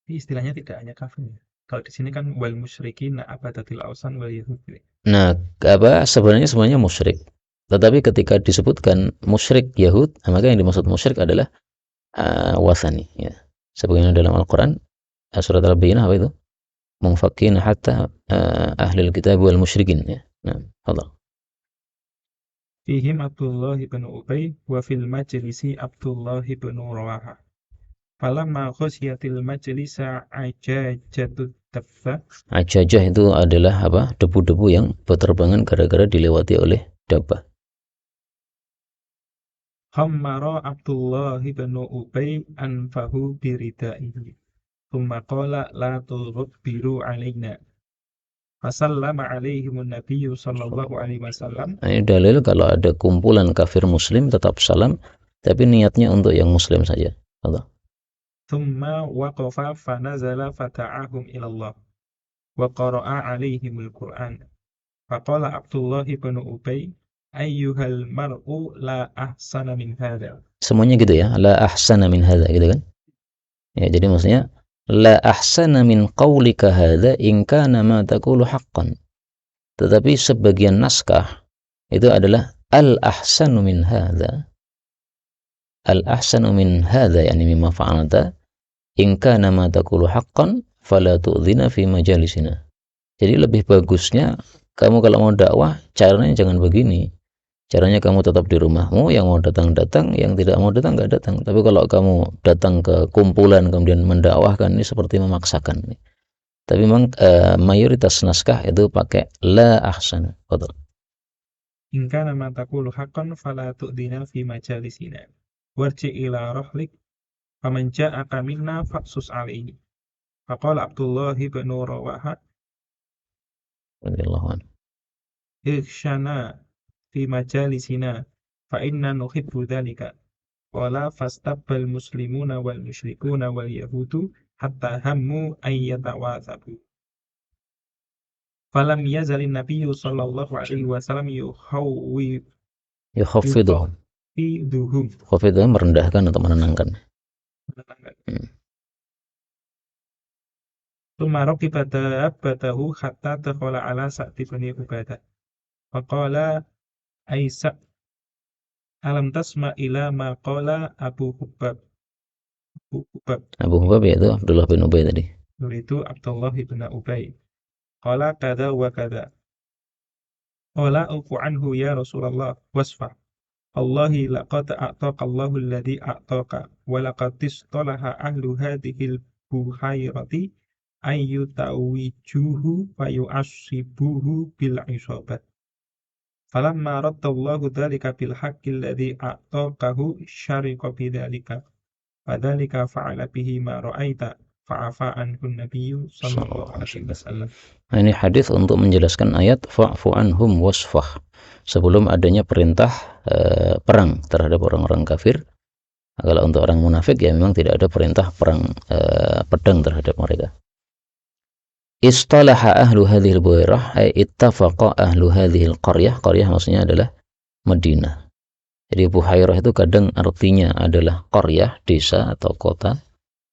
Speaker 3: Istilahnya tidak hanya kafir. Kalau di sini kan wal musyrikin abadatil awsan wal yahud.
Speaker 1: Nah, sebenarnya semuanya musyrik. Tetapi ketika disebutkan musyrik Yahud, maka yang dimaksud musyrik adalah wathani, ya. Sebagaimana dalam Al-Qur'an surat Al-Bayyinah apa itu? Munfakin hatta ahlul kitab wal musyrikin, ya. Nah, Allah.
Speaker 3: Fihim Abdullah bin Ubay wa fil majlisi Abdullah bin Rawaha. Falamma khusyatil majlisa ajajatut taffa.
Speaker 1: Ajajah itu adalah debu-debu yang berterbangan gara-gara dilewati oleh dabbah.
Speaker 3: Hammara Abdullah bin Ubay anfahu biridaihi. Thumma qala la tughbiru alaina. Fasallama alaihimun nabiyyu sallallahu alaihi wasallam.
Speaker 1: Ini dalil kalau ada kumpulan kafir muslim tetap salam, tapi niatnya untuk yang muslim saja. Allah.
Speaker 3: Thumma waqafa fanazala fata'ahum ilallah wa qara'a alaihimul Qur'an. Faqala Abdullah bin Ubay ayyuhal mar'u la ahsana min hadha.
Speaker 1: Semuanya gitu ya, la ahsana min hadha, gitu kan? Ya, jadi maksudnya la ahsana min qawlika hadha in kana ma taqulu haqqan. Tetapi sebagian naskah itu adalah al ahsanu min hadha. Al ahsanu min hadha yani mimma fa'alta in kana ma taqulu haqqan fala tu'dhina fi majalisina. Jadi lebih bagusnya kamu kalau mau dakwah caranya jangan begini. Caranya kamu tetap di rumahmu, yang mau datang-datang, yang tidak mau datang nggak datang. Tapi kalau kamu datang ke kumpulan kemudian mendakwahkan, ini seperti memaksakan. Tapi memang mayoritas naskah itu pakai la ahsan. Betul.
Speaker 3: In kana ma taqulu haqqan fala tu'dina fi majalisina. Warji ila rahlik faman ja'aka minna faqsus alaihi. Faqala Abdullah bin Rawaha
Speaker 1: radhiyallahu anhu.
Speaker 3: Irshana fi majalisina fa inna nuhibbu dhalika. Qala fastabbal muslimuna wal musyrikuna wal yahudu hatta hammu ay yatawatsabu. Falam yazalin nabiyyu sallallahu alaihi wasallam
Speaker 1: Yukhaffiduhum. Khafidhum merendahkan atau menenangkan.
Speaker 3: Tsumma rakiba dabbatahu hatta dakhala ala Sa'd bin Ubadah. Faqala ay Sa'd, alam tasma ila ma qala Abu Hubab.
Speaker 1: Abu Hubab yaitu Abdullah bin Ubay tadi.
Speaker 3: Itu Abdullah bin Ubay. Qala kada wa kada. Qala ufu anhu ya Rasulullah wasfa. Allahi laqad a'taqa Allahu alladhi a'taqa wa laqad istalaha ahlu hadhil buhairati ayyutawijuhu wa yu'assibuhu bil isabat. Falamma radda Allahu dhalika bil haqqi alladhi a'taqahu syariqa bidhalika. Fadzalika fa'ala bihi ma ra'aita fa'afa anhu nabiyyu sallallahu alaihi wasallam.
Speaker 1: Nah, ini hadis untuk menjelaskan ayat fa'fu anhum wasfah. Sebelum adanya perintah perang terhadap orang-orang kafir. Kalau untuk orang munafik ya memang tidak ada perintah perang pedang terhadap mereka. Istalaha ahlu hadhil buhairah ay ittafaqa ahlu hadhil qaryah. Qaryah maksudnya adalah Madinah. Jadi buhairah itu kadang artinya adalah qaryah, desa atau kota.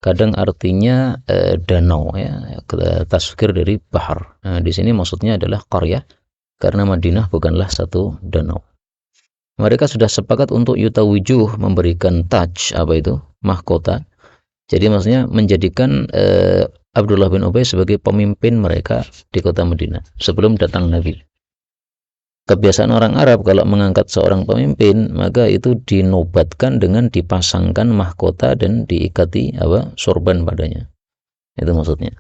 Speaker 1: Kadang artinya danau ya, tasghir dari bahar. Nah, di sini maksudnya adalah qaryah karena Madinah bukanlah satu danau. Mereka sudah sepakat untuk yutawijuh, memberikan taj, apa itu? Mahkota. Jadi maksudnya menjadikan Abdullah bin Ubay sebagai pemimpin mereka di kota Madinah sebelum datang Nabi. Kebiasaan orang Arab kalau mengangkat seorang pemimpin, maka itu dinobatkan dengan dipasangkan mahkota dan diikati sorban padanya. Itu maksudnya.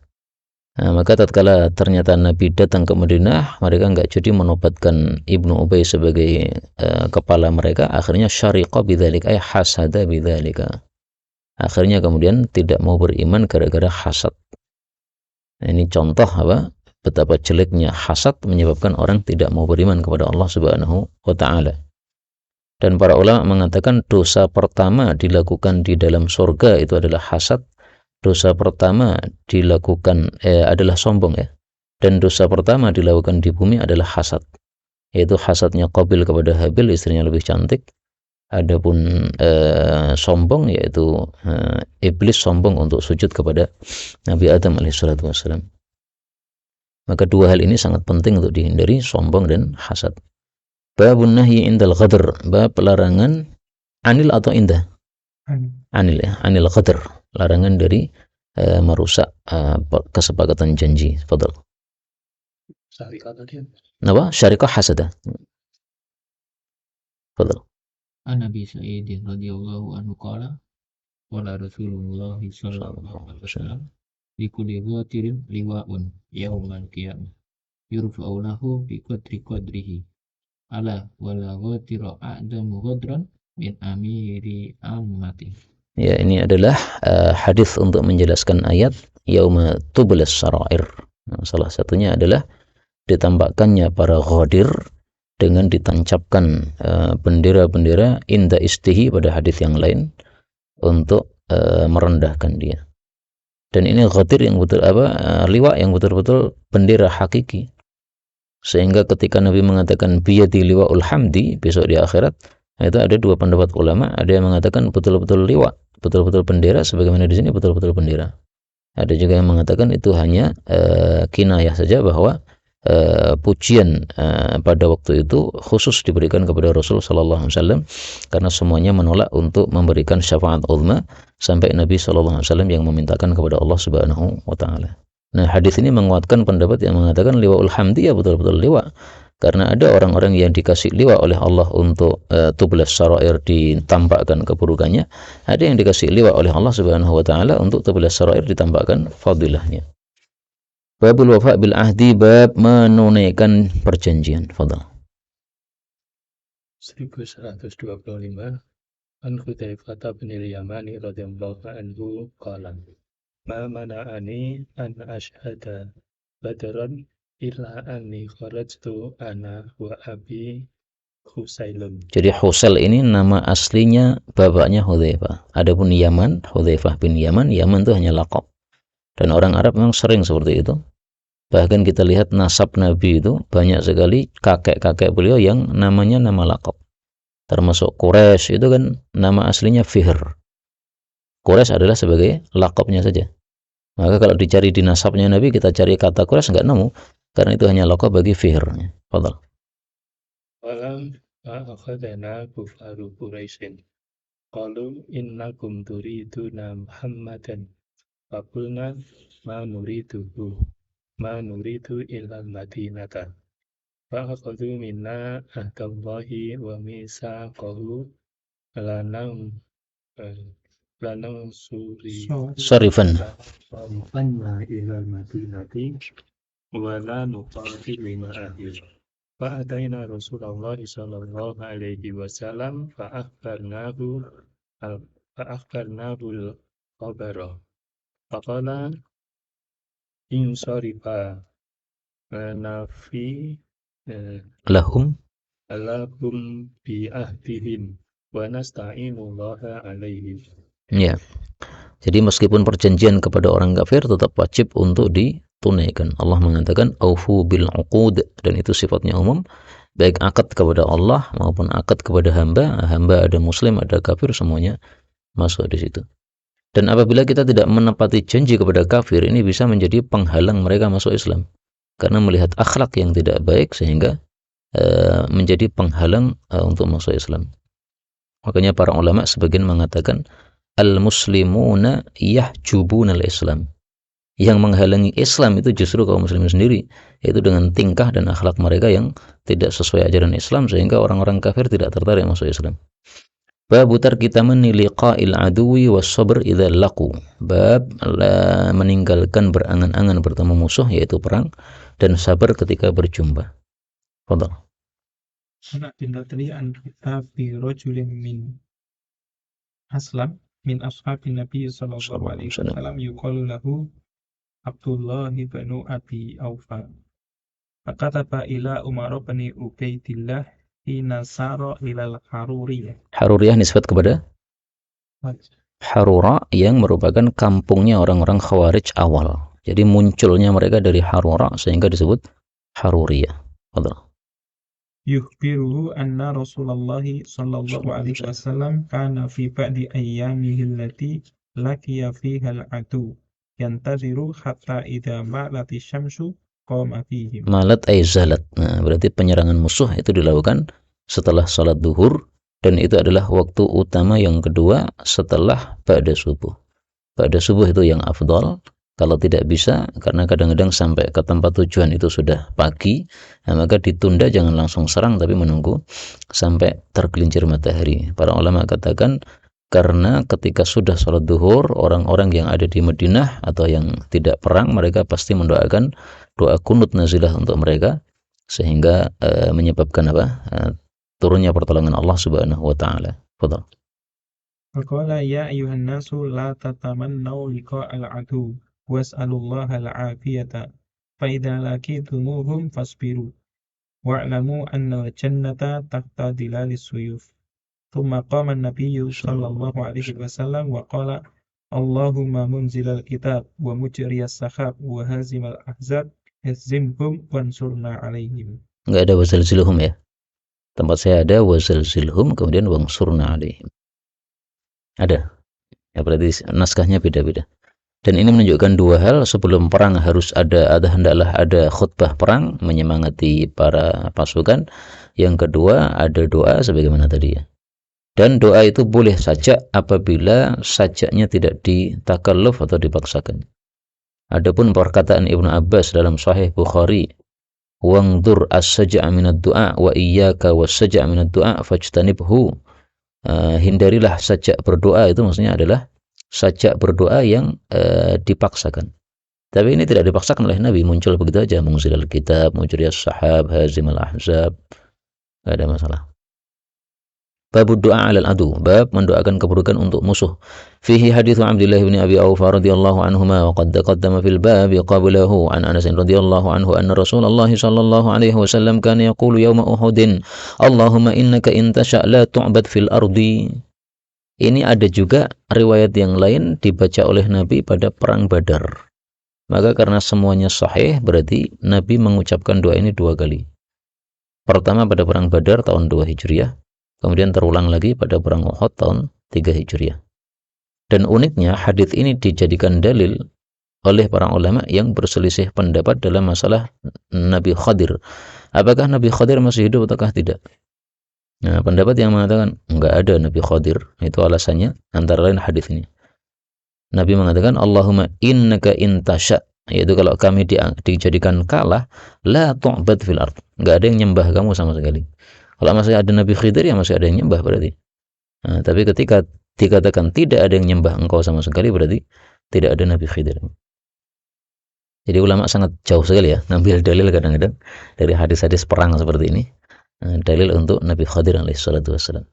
Speaker 1: Nah, maka tatkala ternyata Nabi datang ke Madinah, mereka enggak judi menobatkan Ibnu Ubay sebagai kepala mereka. Akhirnya syariqa bidzalika, ay hasada bidzalika. Akhirnya kemudian tidak mau beriman gara-gara hasad. Nah, ini contoh betapa jeleknya hasad menyebabkan orang tidak mau beriman kepada Allah Subhanahu wa taala. Dan para ulama mengatakan dosa pertama dilakukan di dalam surga itu adalah hasad. Dosa pertama dilakukan adalah sombong ya. Dan dosa pertama dilakukan di bumi adalah hasad. Yaitu hasadnya Qabil kepada Habil, istrinya lebih cantik. Adapun sombong yaitu iblis sombong untuk sujud kepada Nabi Adam alaihissalatu wassalam. Maka dua hal ini sangat penting untuk dihindari, sombong dan hasad. Babun nahyi indal ghadr, bab larangan anil atau indah? Anil ya, anil ghadr, larangan dari merusak kesepakatan janji. Fadal.
Speaker 4: Syarikat tadi.
Speaker 1: Apa? Syarikat hasada. Fadal.
Speaker 2: An Abi Sa'id radhiyallahu anhu qala qala Rasulullah sallallahu alaihi wasallam likulli ghatirin liwa'un yaumal qiyamah yurfa'u lahu bi qadrihi ala wala ghatira a'damu ghadran min amiri ammati.
Speaker 1: Ya, ini adalah hadis untuk menjelaskan ayat yauma tublas sarair. Nah, salah satunya adalah ditampakkannya para ghadir dengan ditancapkan bendera-bendera inda istihi pada hadis yang lain untuk merendahkan dia. Dan ini ghadir yang betul liwa yang betul-betul bendera hakiki. Sehingga ketika Nabi mengatakan biyadi liwaul hamdi besok di akhirat, itu ada dua pendapat ulama, ada yang mengatakan betul-betul liwa, betul-betul bendera sebagaimana di sini betul-betul bendera. Ada juga yang mengatakan itu hanya kinayah saja bahwa pujian pada waktu itu khusus diberikan kepada Rasul sallallahu alaihi wasallam karena semuanya menolak untuk memberikan syafaat uzma sampai Nabi sallallahu alaihi wasallam yang memintakan kepada Allah Subhanahu wa taala. Nah, hadis ini menguatkan pendapat yang mengatakan liwaul hamdi ya betul-betul liwa. Karena ada orang-orang yang dikasih liwa oleh Allah untuk tublas sarair, ditampakkan keburukannya. Ada yang dikasih liwa oleh Allah Subhanahu wa taala untuk tublas sarair, ditampakkan fadilahnya. Babul wafa bil ahdi, bab menunaikan perjanjian. Fadal.
Speaker 4: 1125 An Hudzaifah bin al-Yamani radhiyallahu anhu qala ma mana'ani an ashhada badran illa anni kharajtu ana wa abi Husailun.
Speaker 1: Jadi Husail ini nama aslinya bapaknya Hudzaifah. Adapun Yaman, Hudzaifah bin Yaman, Yaman itu hanya laqab. Dan orang Arab memang sering seperti itu. Bahkan kita lihat nasab Nabi itu banyak sekali kakek-kakek beliau yang namanya nama laqab. Termasuk Quraisy itu kan nama aslinya Fihr. Quraisy adalah sebagai laqabnya saja. Maka kalau dicari di nasabnya Nabi, kita cari kata Quraisy nggak nemu, karena itu hanya laqab bagi fihr. Fadhal.
Speaker 4: Walam akhadana kufaru Quraisyin. Qalu innakum turiduna Muhammadan. Faqulna ma nuridu illa al-Madinata. Fa'akhadhu minna ahdallahi wa misaqahu lanam lanam
Speaker 1: Sarifan.
Speaker 4: sarifanna ila al-Madinati wa la nuqatilu ma'ahu. Fa'atayna Rasulullah sallallahu alaihi wasallam fa'akhbarnahu al-khabara. Faqala insarifa nafi
Speaker 1: Lahum.
Speaker 4: lakum bi ahdihim wa nasta'inullaha alaihim.
Speaker 1: Ya. Jadi meskipun perjanjian kepada orang kafir tetap wajib untuk ditunaikan. Allah mengatakan aufu bil uqud, dan itu sifatnya umum, baik akad kepada Allah maupun akad kepada hamba. Hamba ada muslim, ada kafir, semuanya masuk di situ. Dan apabila kita tidak menepati janji kepada kafir, ini bisa menjadi penghalang mereka masuk Islam. Karena melihat akhlak yang tidak baik sehingga menjadi penghalang untuk masuk Islam. Makanya para ulama sebagian mengatakan al-muslimuna yahjubuna al-Islam. Yang menghalangi Islam itu justru kaum muslimin sendiri, yaitu dengan tingkah dan akhlak mereka yang tidak sesuai ajaran Islam, sehingga orang-orang kafir tidak tertarik masuk Islam. Bab tarki tamanni liqa'il aduwi was sabr idza laqu. Bab meninggalkan berangan-angan bertemu musuh, yaitu perang, dan sabar ketika berjumpa. Fadhal.
Speaker 3: Anak bin Latri an kitabi rajulin min aslam min ashabin Nabi sallallahu alaihi wasallam yuqalu lahu Abdullah bin Abi Aufa. Fakataba ila Umar bin Ubaidillah hina sara ilal Haruriyah.
Speaker 1: Haruriyah nisbat kepada Harura, yang merupakan kampungnya orang-orang Khawarij awal. Jadi munculnya mereka dari Harura sehingga disebut Haruriyah. Fadhal.
Speaker 3: Yukhbiruhu anna Rasulullah sallallahu alaihi wasallam kana fi ba'di ayyamihi allati laqiya fiha al-adu yantaziru hatta idza malati syamsu qama fihim.
Speaker 1: Malat ay zalat. Nah, berarti penyerangan musuh itu dilakukan setelah salat duhur, dan itu adalah waktu utama yang kedua setelah ba'da subuh. Ba'da subuh itu yang afdal. Kalau tidak bisa, karena kadang-kadang sampai ke tempat tujuan itu sudah pagi, nah maka ditunda, jangan langsung serang, tapi menunggu sampai tergelincir matahari. Para ulama katakan, karena ketika sudah sholat duhur, orang-orang yang ada di Madinah atau yang tidak perang, mereka pasti mendoakan doa kunut nazilah untuk mereka, sehingga menyebabkan turunnya pertolongan Allah Subhanahu wa taala. Fadhal.
Speaker 3: Faqala ya ayuhan nasu la tatamannaw liqa'al adu was'alullaha al-'afiyata fa idza laqitumuhum fasbiru wa'lamu anna al-jannata tahta dilalis suyuf. Thumma qama an-nabiyyu sallallahu alaihi wasallam wa qala Allahumma munzilal kitab wa mujriyas sahab wa hazimal ahzab ihzimhum wansurna alaihim.
Speaker 1: Enggak ada wazalzilhum ya. Tempat saya ada wazalzilhum, kemudian wansurna alaihim. Ada. Ya, berarti naskahnya beda-beda. Dan ini menunjukkan dua hal. Sebelum perang harus hendaklah ada khutbah perang menyemangati para pasukan. Yang kedua ada doa sebagaimana tadi ya. Dan doa itu boleh saja apabila sajaknya tidak ditakalluf atau dipaksakan. Adapun perkataan Ibnu Abbas dalam Sahih Bukhari, "Wangdur as-saja' minad du'a wa iyyaka was-saja' minad du'a fajtanibhu." Hindarilah sajak berdoa, itu maksudnya adalah sajak berdoa yang dipaksakan. Tapi ini tidak dipaksakan oleh Nabi, muncul begitu aja, mungzilal kitab, mujriyas sahab, hazimal ahzab. Tidak ada masalah. Babud doa 'alal adu, bab mendoakan keburukan untuk musuh. Fihi hadithu Abdullah bin Abi Aufa radhiyallahu anhuma wa qad taqaddama fil bab qablahu an Anas radhiyallahu anhu anna Rasulullah sallallahu alaihi wasallam kana yaqulu yawma Uhudin, Allahumma innaka in tasha' la tu'bad fil ardi. Ini ada juga riwayat yang lain dibaca oleh Nabi pada perang Badar. Maka karena semuanya sahih, berarti Nabi mengucapkan doa ini dua kali. Pertama pada perang Badar tahun 2 Hijriah, kemudian terulang lagi pada perang Uhud tahun 3 Hijriah. Dan uniknya hadits ini dijadikan dalil oleh para ulama yang berselisih pendapat dalam masalah Nabi Khadir. Apakah Nabi Khadir masih hidup ataukah tidak? Nah, pendapat yang mengatakan enggak ada Nabi Khadir, itu alasannya antara lain hadis ini. Nabi mengatakan Allahumma innaka intasya, yaitu kalau kami dijadikan kalah, la tu'bad fil ard, enggak ada yang nyembah kamu sama sekali. Kalau masih ada Nabi Khidir ya masih ada yang nyembah berarti. Nah, tapi ketika dikatakan tidak ada yang nyembah engkau sama sekali berarti tidak ada Nabi Khidir. Jadi ulama sangat jauh sekali ya ngambil dalil kadang-kadang dari hadis-hadis perang seperti ini. Dalil untuk Nabi Khidir alaihi salatu wassalam.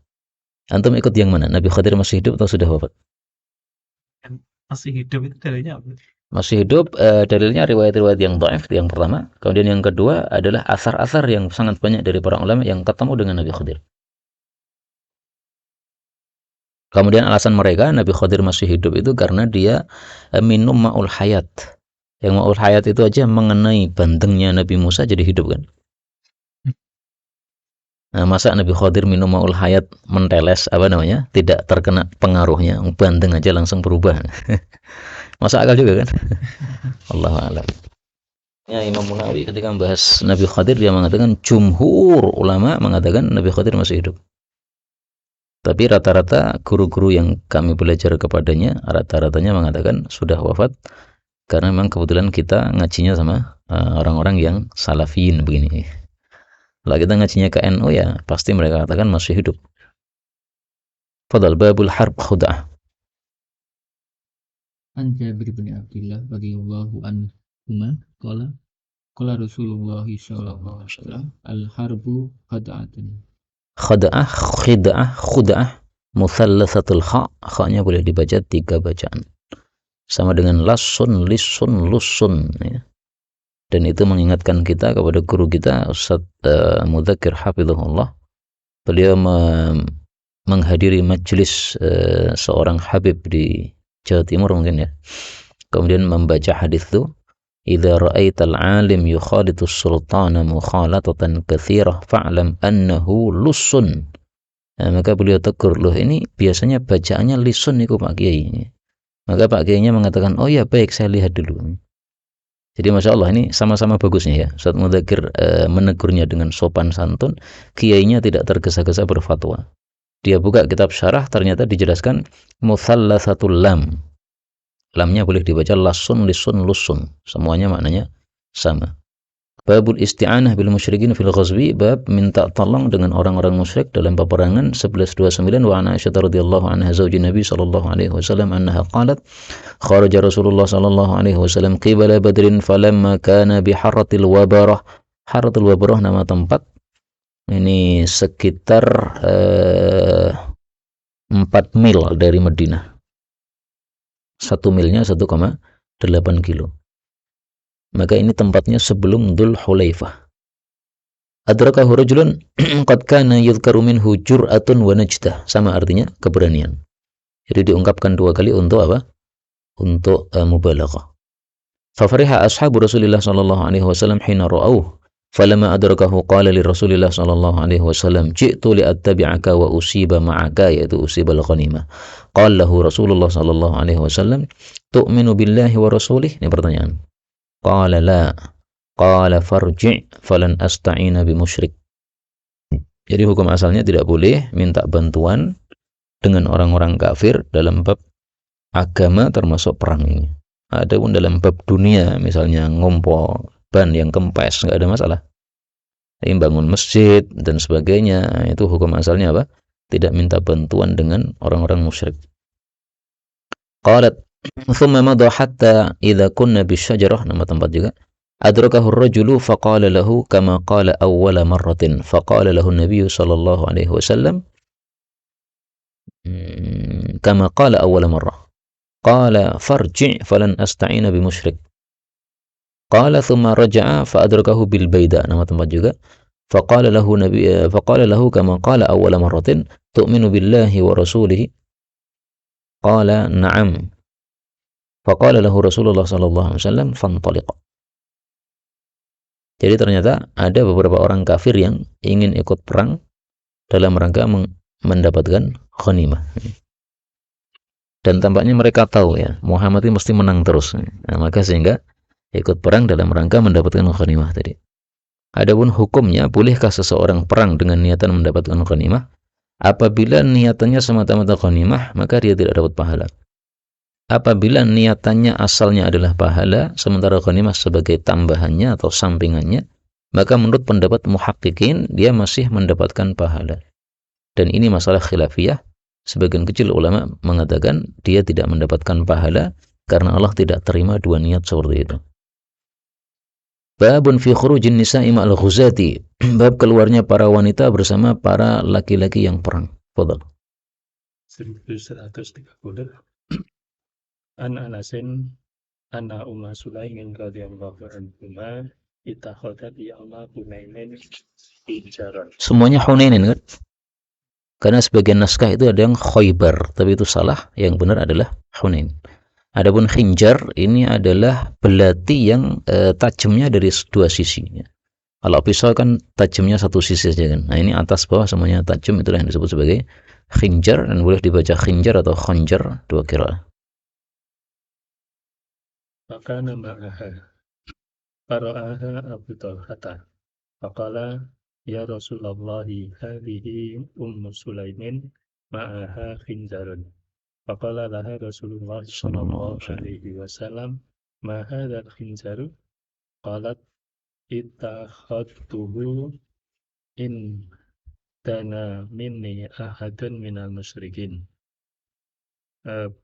Speaker 1: Antum ikut yang mana? Nabi Khidir masih hidup atau sudah wafat?
Speaker 3: Masih hidup itu dalilnya apa?
Speaker 1: Masih hidup, dalilnya riwayat-riwayat yang dhaif yang pertama. Kemudian yang kedua adalah asar-asar yang sangat banyak dari para ulama yang ketemu dengan Nabi Khidir. Kemudian alasan mereka Nabi Khidir masih hidup itu karena dia minum ma'ul hayat. Yang ma'ul hayat itu aja mengenai bantengnya Nabi Musa jadi hidup kan. Nah, masa Nabi Khidir minum ma'ul hayat menteles tidak terkena pengaruhnya, banteng aja langsung berubah. Masa akal juga kan? Allahu a'lam. Ya, Imam Munawi ketika membahas Nabi Khidir dia mengatakan jumhur ulama mengatakan Nabi Khidir masih hidup. Tapi rata-rata guru-guru yang kami belajar kepadanya, rata-ratanya mengatakan sudah wafat karena memang kebetulan kita ngajinya sama orang-orang yang salafiyin begini. Kalau kita ngajinya ke NU ya pasti mereka katakan masih hidup. Fadal babul harb khud'ah.
Speaker 2: An Jabir bin Abdullah radhiyallahu anhuma qala Rasulullah sallallahu alaihi wasallam al-harbu khad'atun.
Speaker 1: Khud'ah muthallatsatul kha-nya boleh dibaca 3 bacaan. Sama dengan lasun, lisun, lusun ya. Dan itu mengingatkan kita kepada guru kita Ustaz Mudzakir hafizahullah. Beliau menghadiri majelis seorang habib di Jawa Timur mungkin ya. Kemudian membaca hadis itu idza ra'aital 'alim yukhalitu sultana mukhalatatan katsirah fa'lam annahu lusun. Nah, maka beliau tegur, loh ini biasanya bacaannya lisun niku Pak Kiai. Maka Pak Kiainya mengatakan, oh ya baik saya lihat dulu. Jadi Masya Allah ini sama-sama bagusnya ya. Ustaz Mudzakir menegurnya dengan sopan santun, kiainya tidak tergesa-gesa berfatwa. Dia buka kitab syarah ternyata dijelaskan muthallatsatul lam. Lamnya boleh dibaca lasun, lisun, lusun. Semuanya maknanya sama. Babul isti'anah bil musyrikin fil ghazwi, bab minta tolong dengan orang-orang musyrik dalam peperangan 1129. Wa ana Aisyah radhiyallahu anha zaujin Nabi sallallahu alaihi wasallam annaha qalat kharaja Rasulullah sallallahu alaihi wasallam qibala Badrin falamma kana bi Harratil Wabarah. Harratil Wabarah nama tempat. Ini sekitar 4 mil dari Madinah. 1 milnya 1,8 kilo. Maka ini tempatnya sebelum Dzul Hulaifah. Adrakahu rajulun qad kana yudhkaru minhu jur'atun wa najdah. Sama artinya keberanian. Jadi diungkapkan 2 kali untuk apa? Untuk mubalaghah. Fa fariha ashabu Rasulillah sallallahu alaihi wasallam hina ra'awhu. Falamma adrakahu qala li Rasulillah sallallahu alaihi wasallam ji'tu li attabi'aka wa usiba ma'aka, yaitu usibal ghanimah. Qala lahu Rasulullah sallallahu alaihi wasallam tu'minu billahi wa rasulih. Ini pertanyaan. Qala la. Qala farji' falan asta'ina bi musyrik. Jadi hukum asalnya tidak boleh minta bantuan dengan orang-orang kafir dalam bab agama termasuk perang ini. Adapun dalam bab dunia misalnya ngompol ban yang kempes nggak ada masalah. Ini bangun masjid dan sebagainya itu hukum asalnya apa? Tidak minta bantuan dengan orang-orang musyrik. Qalat thumma madha hatta idza kunna bisyajarah, nama tempat juga. Adrakahu ar-rajulu faqala lahu kama qala awwala marratin. Faqala lahu an-nabiy sallallahu alaihi wasallam kama qala awwala marrah. Qala farji' falan asta'ina bi musyrik. Qala thumma raja'a fa adrakahu bil baida, nama tempat juga. Faqala lahu kama qala awwala marratin tu'minu billahi wa rasulihi. Qala na'am. Faqala lahu Rasulullah sallallahu alaihi wasallam fantaliq. Jadi ternyata ada beberapa orang kafir yang ingin ikut perang dalam rangka mendapatkan ghanimah. Dan tampaknya mereka tahu ya, Muhammad ini mesti menang terus. Nah, maka sehingga ikut perang dalam rangka mendapatkan ghanimah tadi. Adapun hukumnya, bolehkah seseorang perang dengan niatan mendapatkan ghanimah? Apabila niatannya semata-mata ghanimah, maka dia tidak dapat pahala. Apabila niatannya asalnya adalah pahala, sementara ghanimah sebagai tambahannya atau sampingannya, maka menurut pendapat muhaqqiqin, dia masih mendapatkan pahala. Dan ini masalah khilafiyah. Sebagian kecil ulama mengatakan dia tidak mendapatkan pahala karena Allah tidak terima dua niat seperti itu. Babun fi khurujin nisa'i ma'al ghuzati. Bab keluarnya para wanita bersama para laki-laki yang perang. Fadhal.
Speaker 4: 1130. An Anasin anna Umma Sulaimin radhiyallahu anhuma ittakhadhat yawma Hunainin hijaran.
Speaker 1: Semuanya Hunainin kan? Karena sebagian naskah itu ada yang Khaybar, tapi itu salah. Yang benar adalah Hunain. Adapun khinjar ini adalah belati yang tajamnya dari dua sisi. Kalau pisau kan tajamnya satu sisi saja kan. Nah ini atas bawah semuanya tajam, itulah yang disebut sebagai khinjar, dan boleh dibaca khinjar atau khanjar, dua qiraah.
Speaker 4: Maka nama'aha fara'aha Abu Talhata faqala ya Rasulullah hadhihi Ummu Sulaimin ma'aha khinjarun. Faqala laha Rasulullah sallallahu alaihi wasallam ma hadzal khinjaru? Qalat ittakhadtuhu in dana minni ahadun minal musyrikin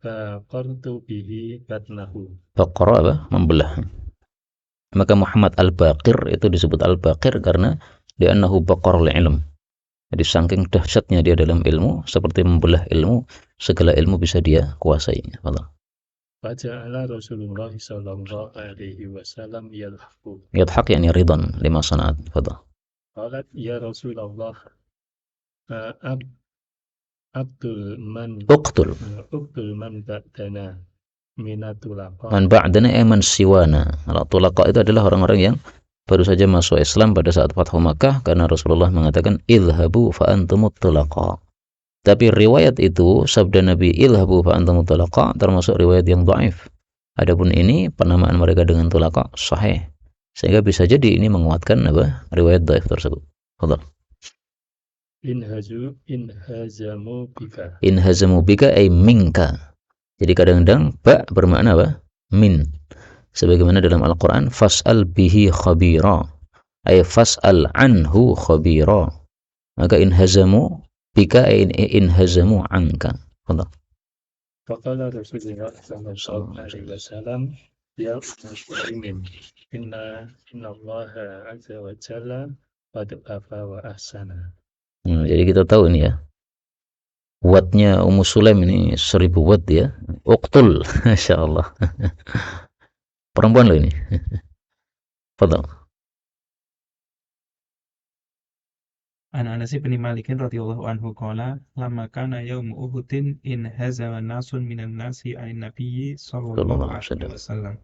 Speaker 4: faqartu bihi batnahu.
Speaker 1: Baqara apa? Membelah. Maka Muhammad Al-Baqir itu disebut Al-Baqir karena li'annahu baqarul ilm. Jadi saking dahsyatnya dia dalam ilmu, seperti membelah ilmu, segala ilmu bisa dia kuasai.
Speaker 4: Faja'ala Rasulullah sallallahu alaihi wasallam yadhaku.
Speaker 1: Yadhak yani ridhan lima sanat. Fadhal.
Speaker 4: Qalat ya Rasulullah Abdul man ba'dana minatulaqa.
Speaker 1: Man ba'dana man siwana. Tulaqa itu adalah orang-orang yang baru saja masuk Islam pada saat Fathu Makkah, karena Rasulullah mengatakan idhabu fa antumut tulaqa. Tapi riwayat itu, sabda Nabi idhabu fa antumut tulaqa, termasuk riwayat yang dhaif. Adapun ini penamaan mereka dengan tulaqa sahih. Sehingga bisa jadi ini menguatkan apa? Riwayat dhaif tersebut. Fadhal. Inhazamu bika ay minka. Jadi kadang-kadang ba bermakna apa? Min. Sebagaimana dalam Al-Quran, fas'al bihi khabira. Ay fas'al anhu khabira. Maka inhazamu bika ay inhazamu anka. Fadhal.
Speaker 4: Faqala Rasulullah sallallahu alaihi wasallam ya muslimin inna Allah azza wa jalla qad afa wa ahsana.
Speaker 1: Jadi kita tahu ini ya, wattnya Ummu Sulaim ini 1000 watt ya. Uqtul, Masya Allah. Perempuan loh ini. Fadhal.
Speaker 3: An Anas bin Malik radhiyallahu anhu qala lamma kana yaum Uhudin in hazama nasun minan nasi an nabiyyi sallallahu alaihi wasallam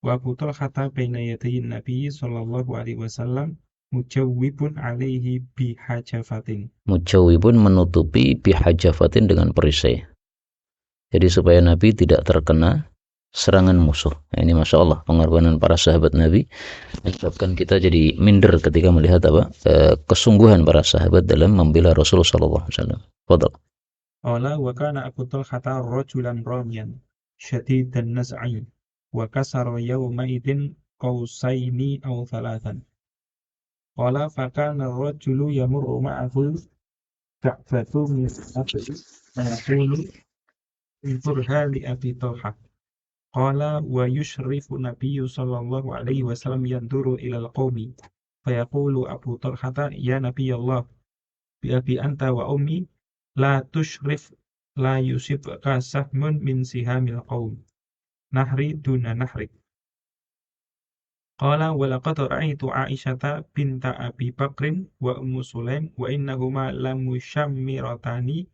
Speaker 3: wa Abu Talhata baina yadayin nabiyyi sallallahu alaihi wasallam mujawwibun alaihi bihajafatin.
Speaker 1: Mujawwibun menutupi bihajafatin dengan perisai. Jadi supaya Nabi tidak terkena serangan musuh. Nah, ini Masya Allah pengorbanan para sahabat Nabi menyebabkan kita jadi minder ketika melihat apa kesungguhan para sahabat dalam membela Rasulullah SAW. Fadhal.
Speaker 3: Qala wa kana Abu Talhata rajulan ramiyan syadidan naz'i wa kasara yawma idin qausaini aw thalathan. Qala fa kana ar-rajulu yamurru ma'ahu ka'batu min al-abdi yaqulu inzurha li Abi Talha. Qala wa yushrifu nabiyyu sallallahu alaihi wasallam yanduru ila al-qaumi fayaqulu Abu Talhata ya Nabiyallah bi abi anta wa ummi la tushrif la yusibka sahmun min sihamil qaum nahri duna nahrik. Qala wa laqad ra'aytu Aisyata binta Abi Bakrin wa Ummu Sulaim wa innahuma lamushammiratani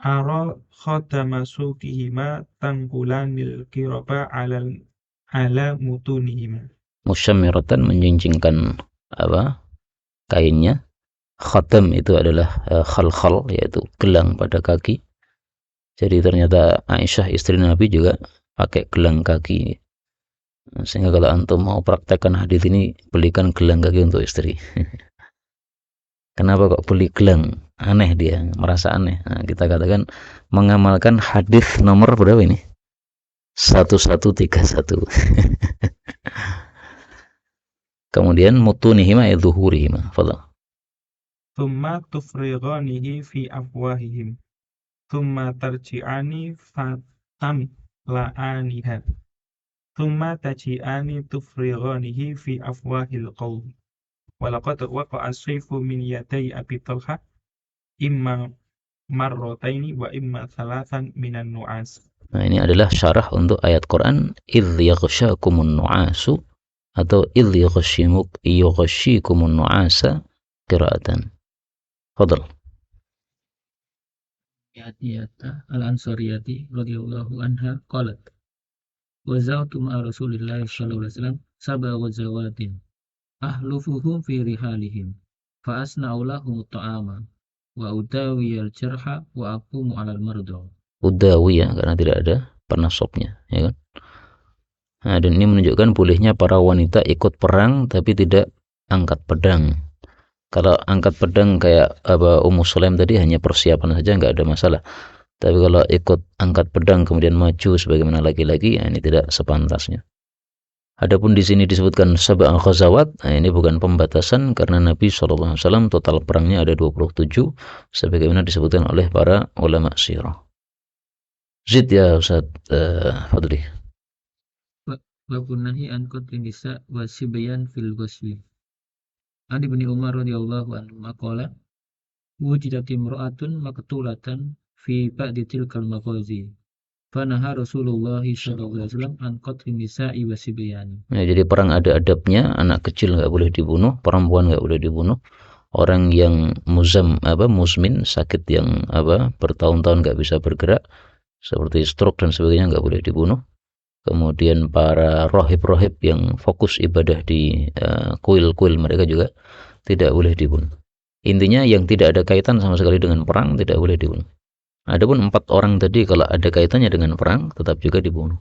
Speaker 3: ara khatama suqihima tanqulanil kiraba ala mutunihima.
Speaker 1: Musyammiratan menjinjingkan apa? Kainnya. Khatam itu adalah khalkhal, yaitu gelang pada kaki. Jadi ternyata Aisyah istri Nabi juga pakai gelang kaki. Sehingga kalau antum mau praktekkan hadis ini, belikan gelang kaki untuk istri. Kenapa kok beli gelang? Aneh dia, merasa aneh. Nah, kita katakan mengamalkan hadis nomor berapa ini? 1131. Kemudian mutunihima ya zuhurihima. Fadhal.
Speaker 3: Thumma tufrighanihi fi afwahihim. Thumma tarji'ani fatam la'aniha. Thumma taji'ani tufrighanihi fi afwahil qawm. Walaqad waqa'a as-sayfu min yaday Abi Talha imma marrataini wa imma thalathan minan nu'as.
Speaker 1: Nah, ini adalah syarah untuk ayat Quran idz yaghshakumun nu'asu atau idz yaghshikumun nu'asa qira'atan. Fadhal.
Speaker 2: Atiyata al-Ansariyati radhiyallahu anha qalat wazawtu ma'a Rasulillah sallallahu alaihi wasallam sab'a wazawatin ahlufuhum fi rihalihim fa asna'u lahum at-ta'ama wa udawi al-jarha wa aqumu 'alal marda.
Speaker 1: Udawi ya, karena tidak ada penasabnya, ya kan? Nah, dan ini menunjukkan bolehnya para wanita ikut perang tapi tidak angkat pedang. Kalau angkat pedang kayak Ummu Sulaim tadi hanya persiapan saja, nggak ada masalah. Tapi kalau ikut angkat pedang kemudian maju sebagaimana laki-laki, ya ini tidak sepantasnya. Adapun di sini disebutkan sab'a ghazawat, nah ini bukan pembatasan karena Nabi SAW total perangnya ada 27 sebagaimana disebutkan oleh para ulama sirah. Zid ya Ustaz Fadli.
Speaker 2: Babun nahi an qatlin nisa wa sibyan fil ghusli. An Ibnu Umar radhiyallahu anhu maqala wujidat imra'atun maqtulatan fi ba'di tilkal maghazi. Fanaha Rasulullah sallallahu alaihi wasallam an qatlin nisa'i wa sibyan.
Speaker 1: Ya, jadi perang ada adabnya, anak kecil nggak boleh dibunuh, perempuan nggak boleh dibunuh. Orang yang musmin, sakit yang bertahun-tahun nggak bisa bergerak, seperti stroke dan sebagainya nggak boleh dibunuh. Kemudian para rohib-rohib yang fokus ibadah di kuil-kuil mereka juga tidak boleh dibunuh. Intinya yang tidak ada kaitan sama sekali dengan perang tidak boleh dibunuh. Adapun 4 orang tadi kalau ada kaitannya dengan perang tetap juga dibunuh.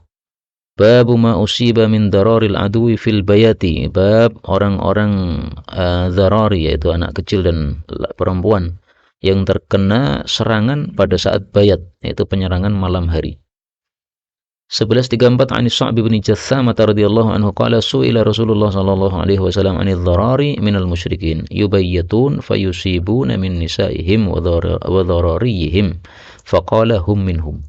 Speaker 1: Babu ma usiba min dararil adwi fil bayati. Bab orang-orang darari, yaitu anak kecil dan perempuan yang terkena serangan pada saat bayat, yaitu penyerangan malam hari. 1134 Anis Sa'b bin Jatham radhiyallahu anhu qala su'ila Rasulullah sallallahu alaihi wasallam 'anil dharari minal musyrikin yubayyatun fayusibuna min nisa'ihim wa dharariyihim faqala hum minhum.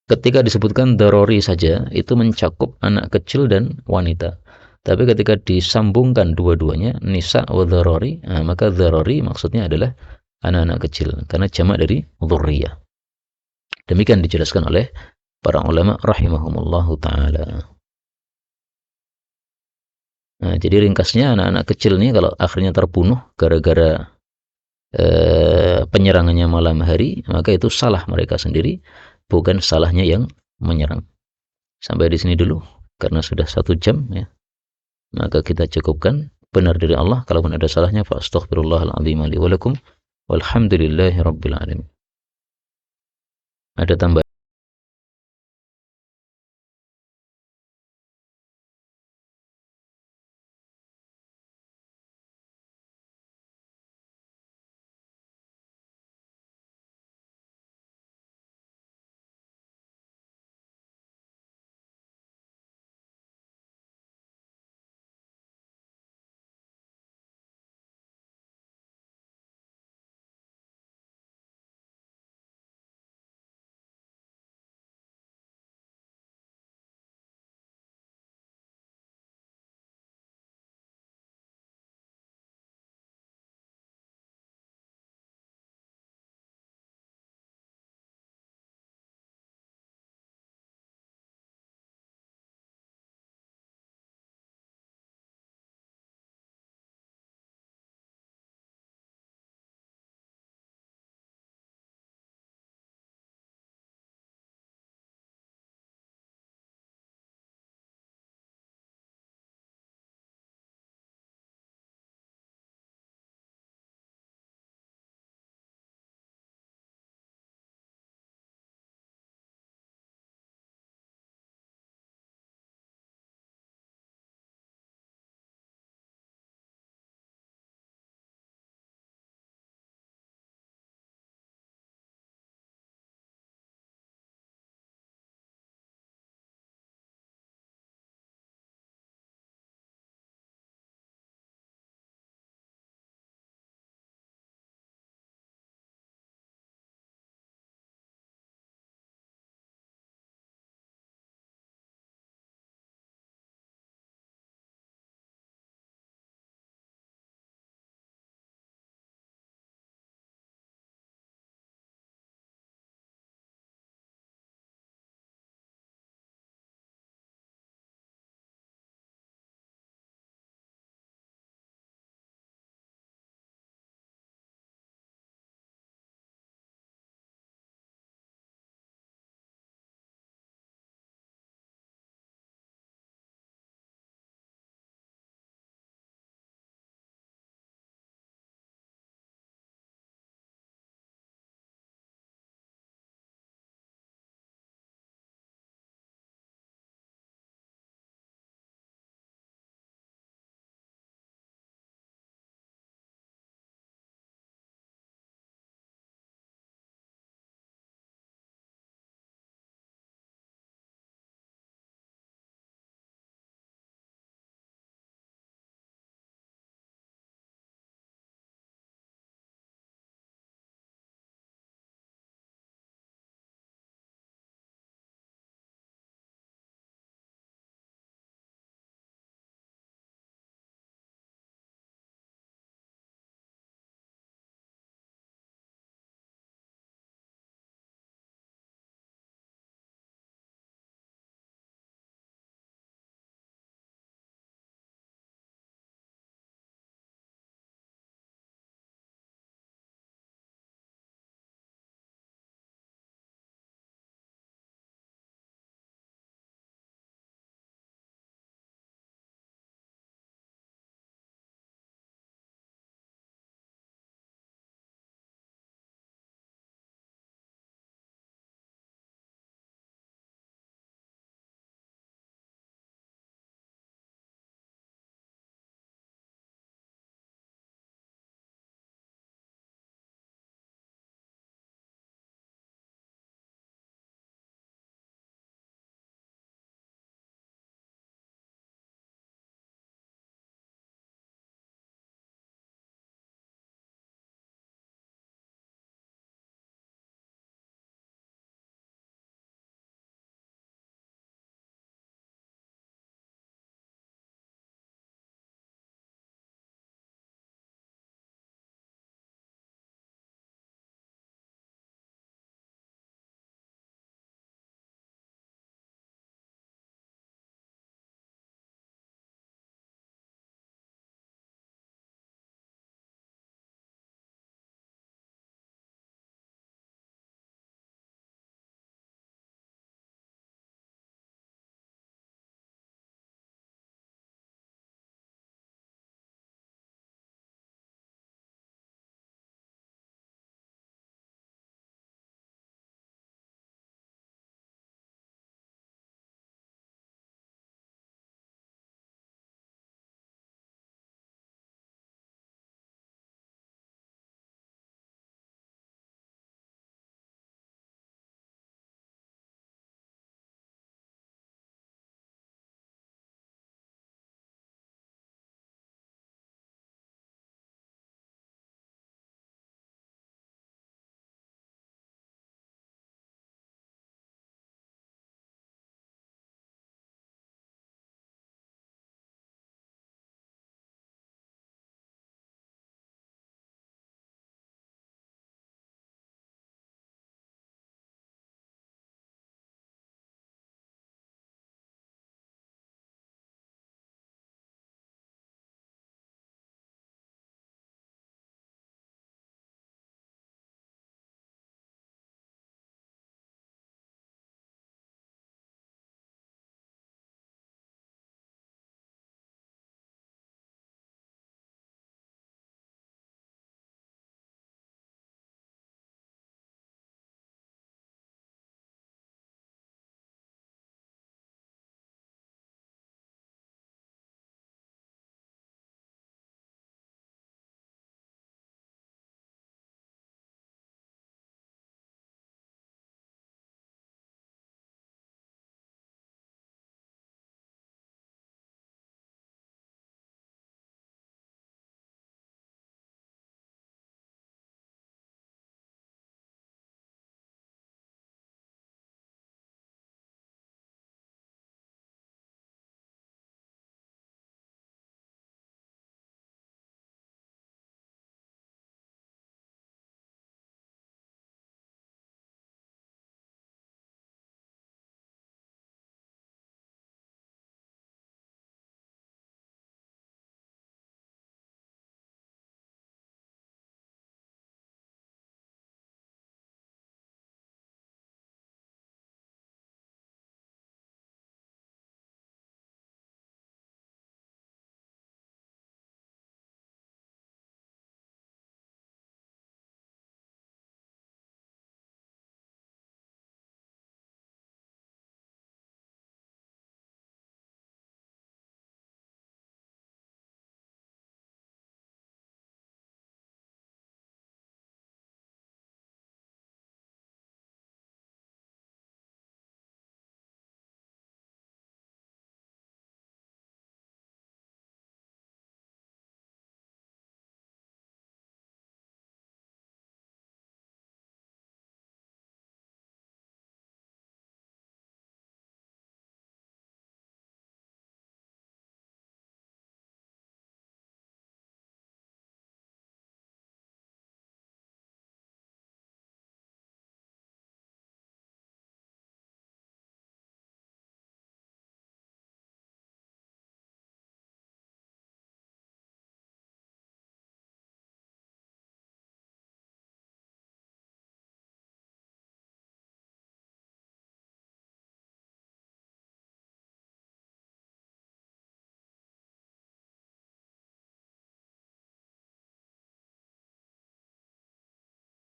Speaker 1: Ketika disebutkan darari saja itu mencakup anak kecil dan wanita. Tapi ketika disambungkan dua-duanya nisa wa dharari, maka dharari maksudnya adalah anak-anak kecil karena jamak dari dzurriyyah. Demikian dijelaskan oleh para ulama rahimahumullahu ta'ala. Nah, jadi ringkasnya anak-anak kecil ini kalau akhirnya terbunuh gara-gara penyerangannya malam hari, maka itu salah mereka sendiri, bukan salahnya yang menyerang. Sampai di sini dulu, karena sudah 1 jam ya. Maka kita cukupkan. Benar dari Allah, kalaupun ada salahnya fa astaghfirullahaladzim li wa lakum walhamdulillahi rabbil alamin. Ada tambahan?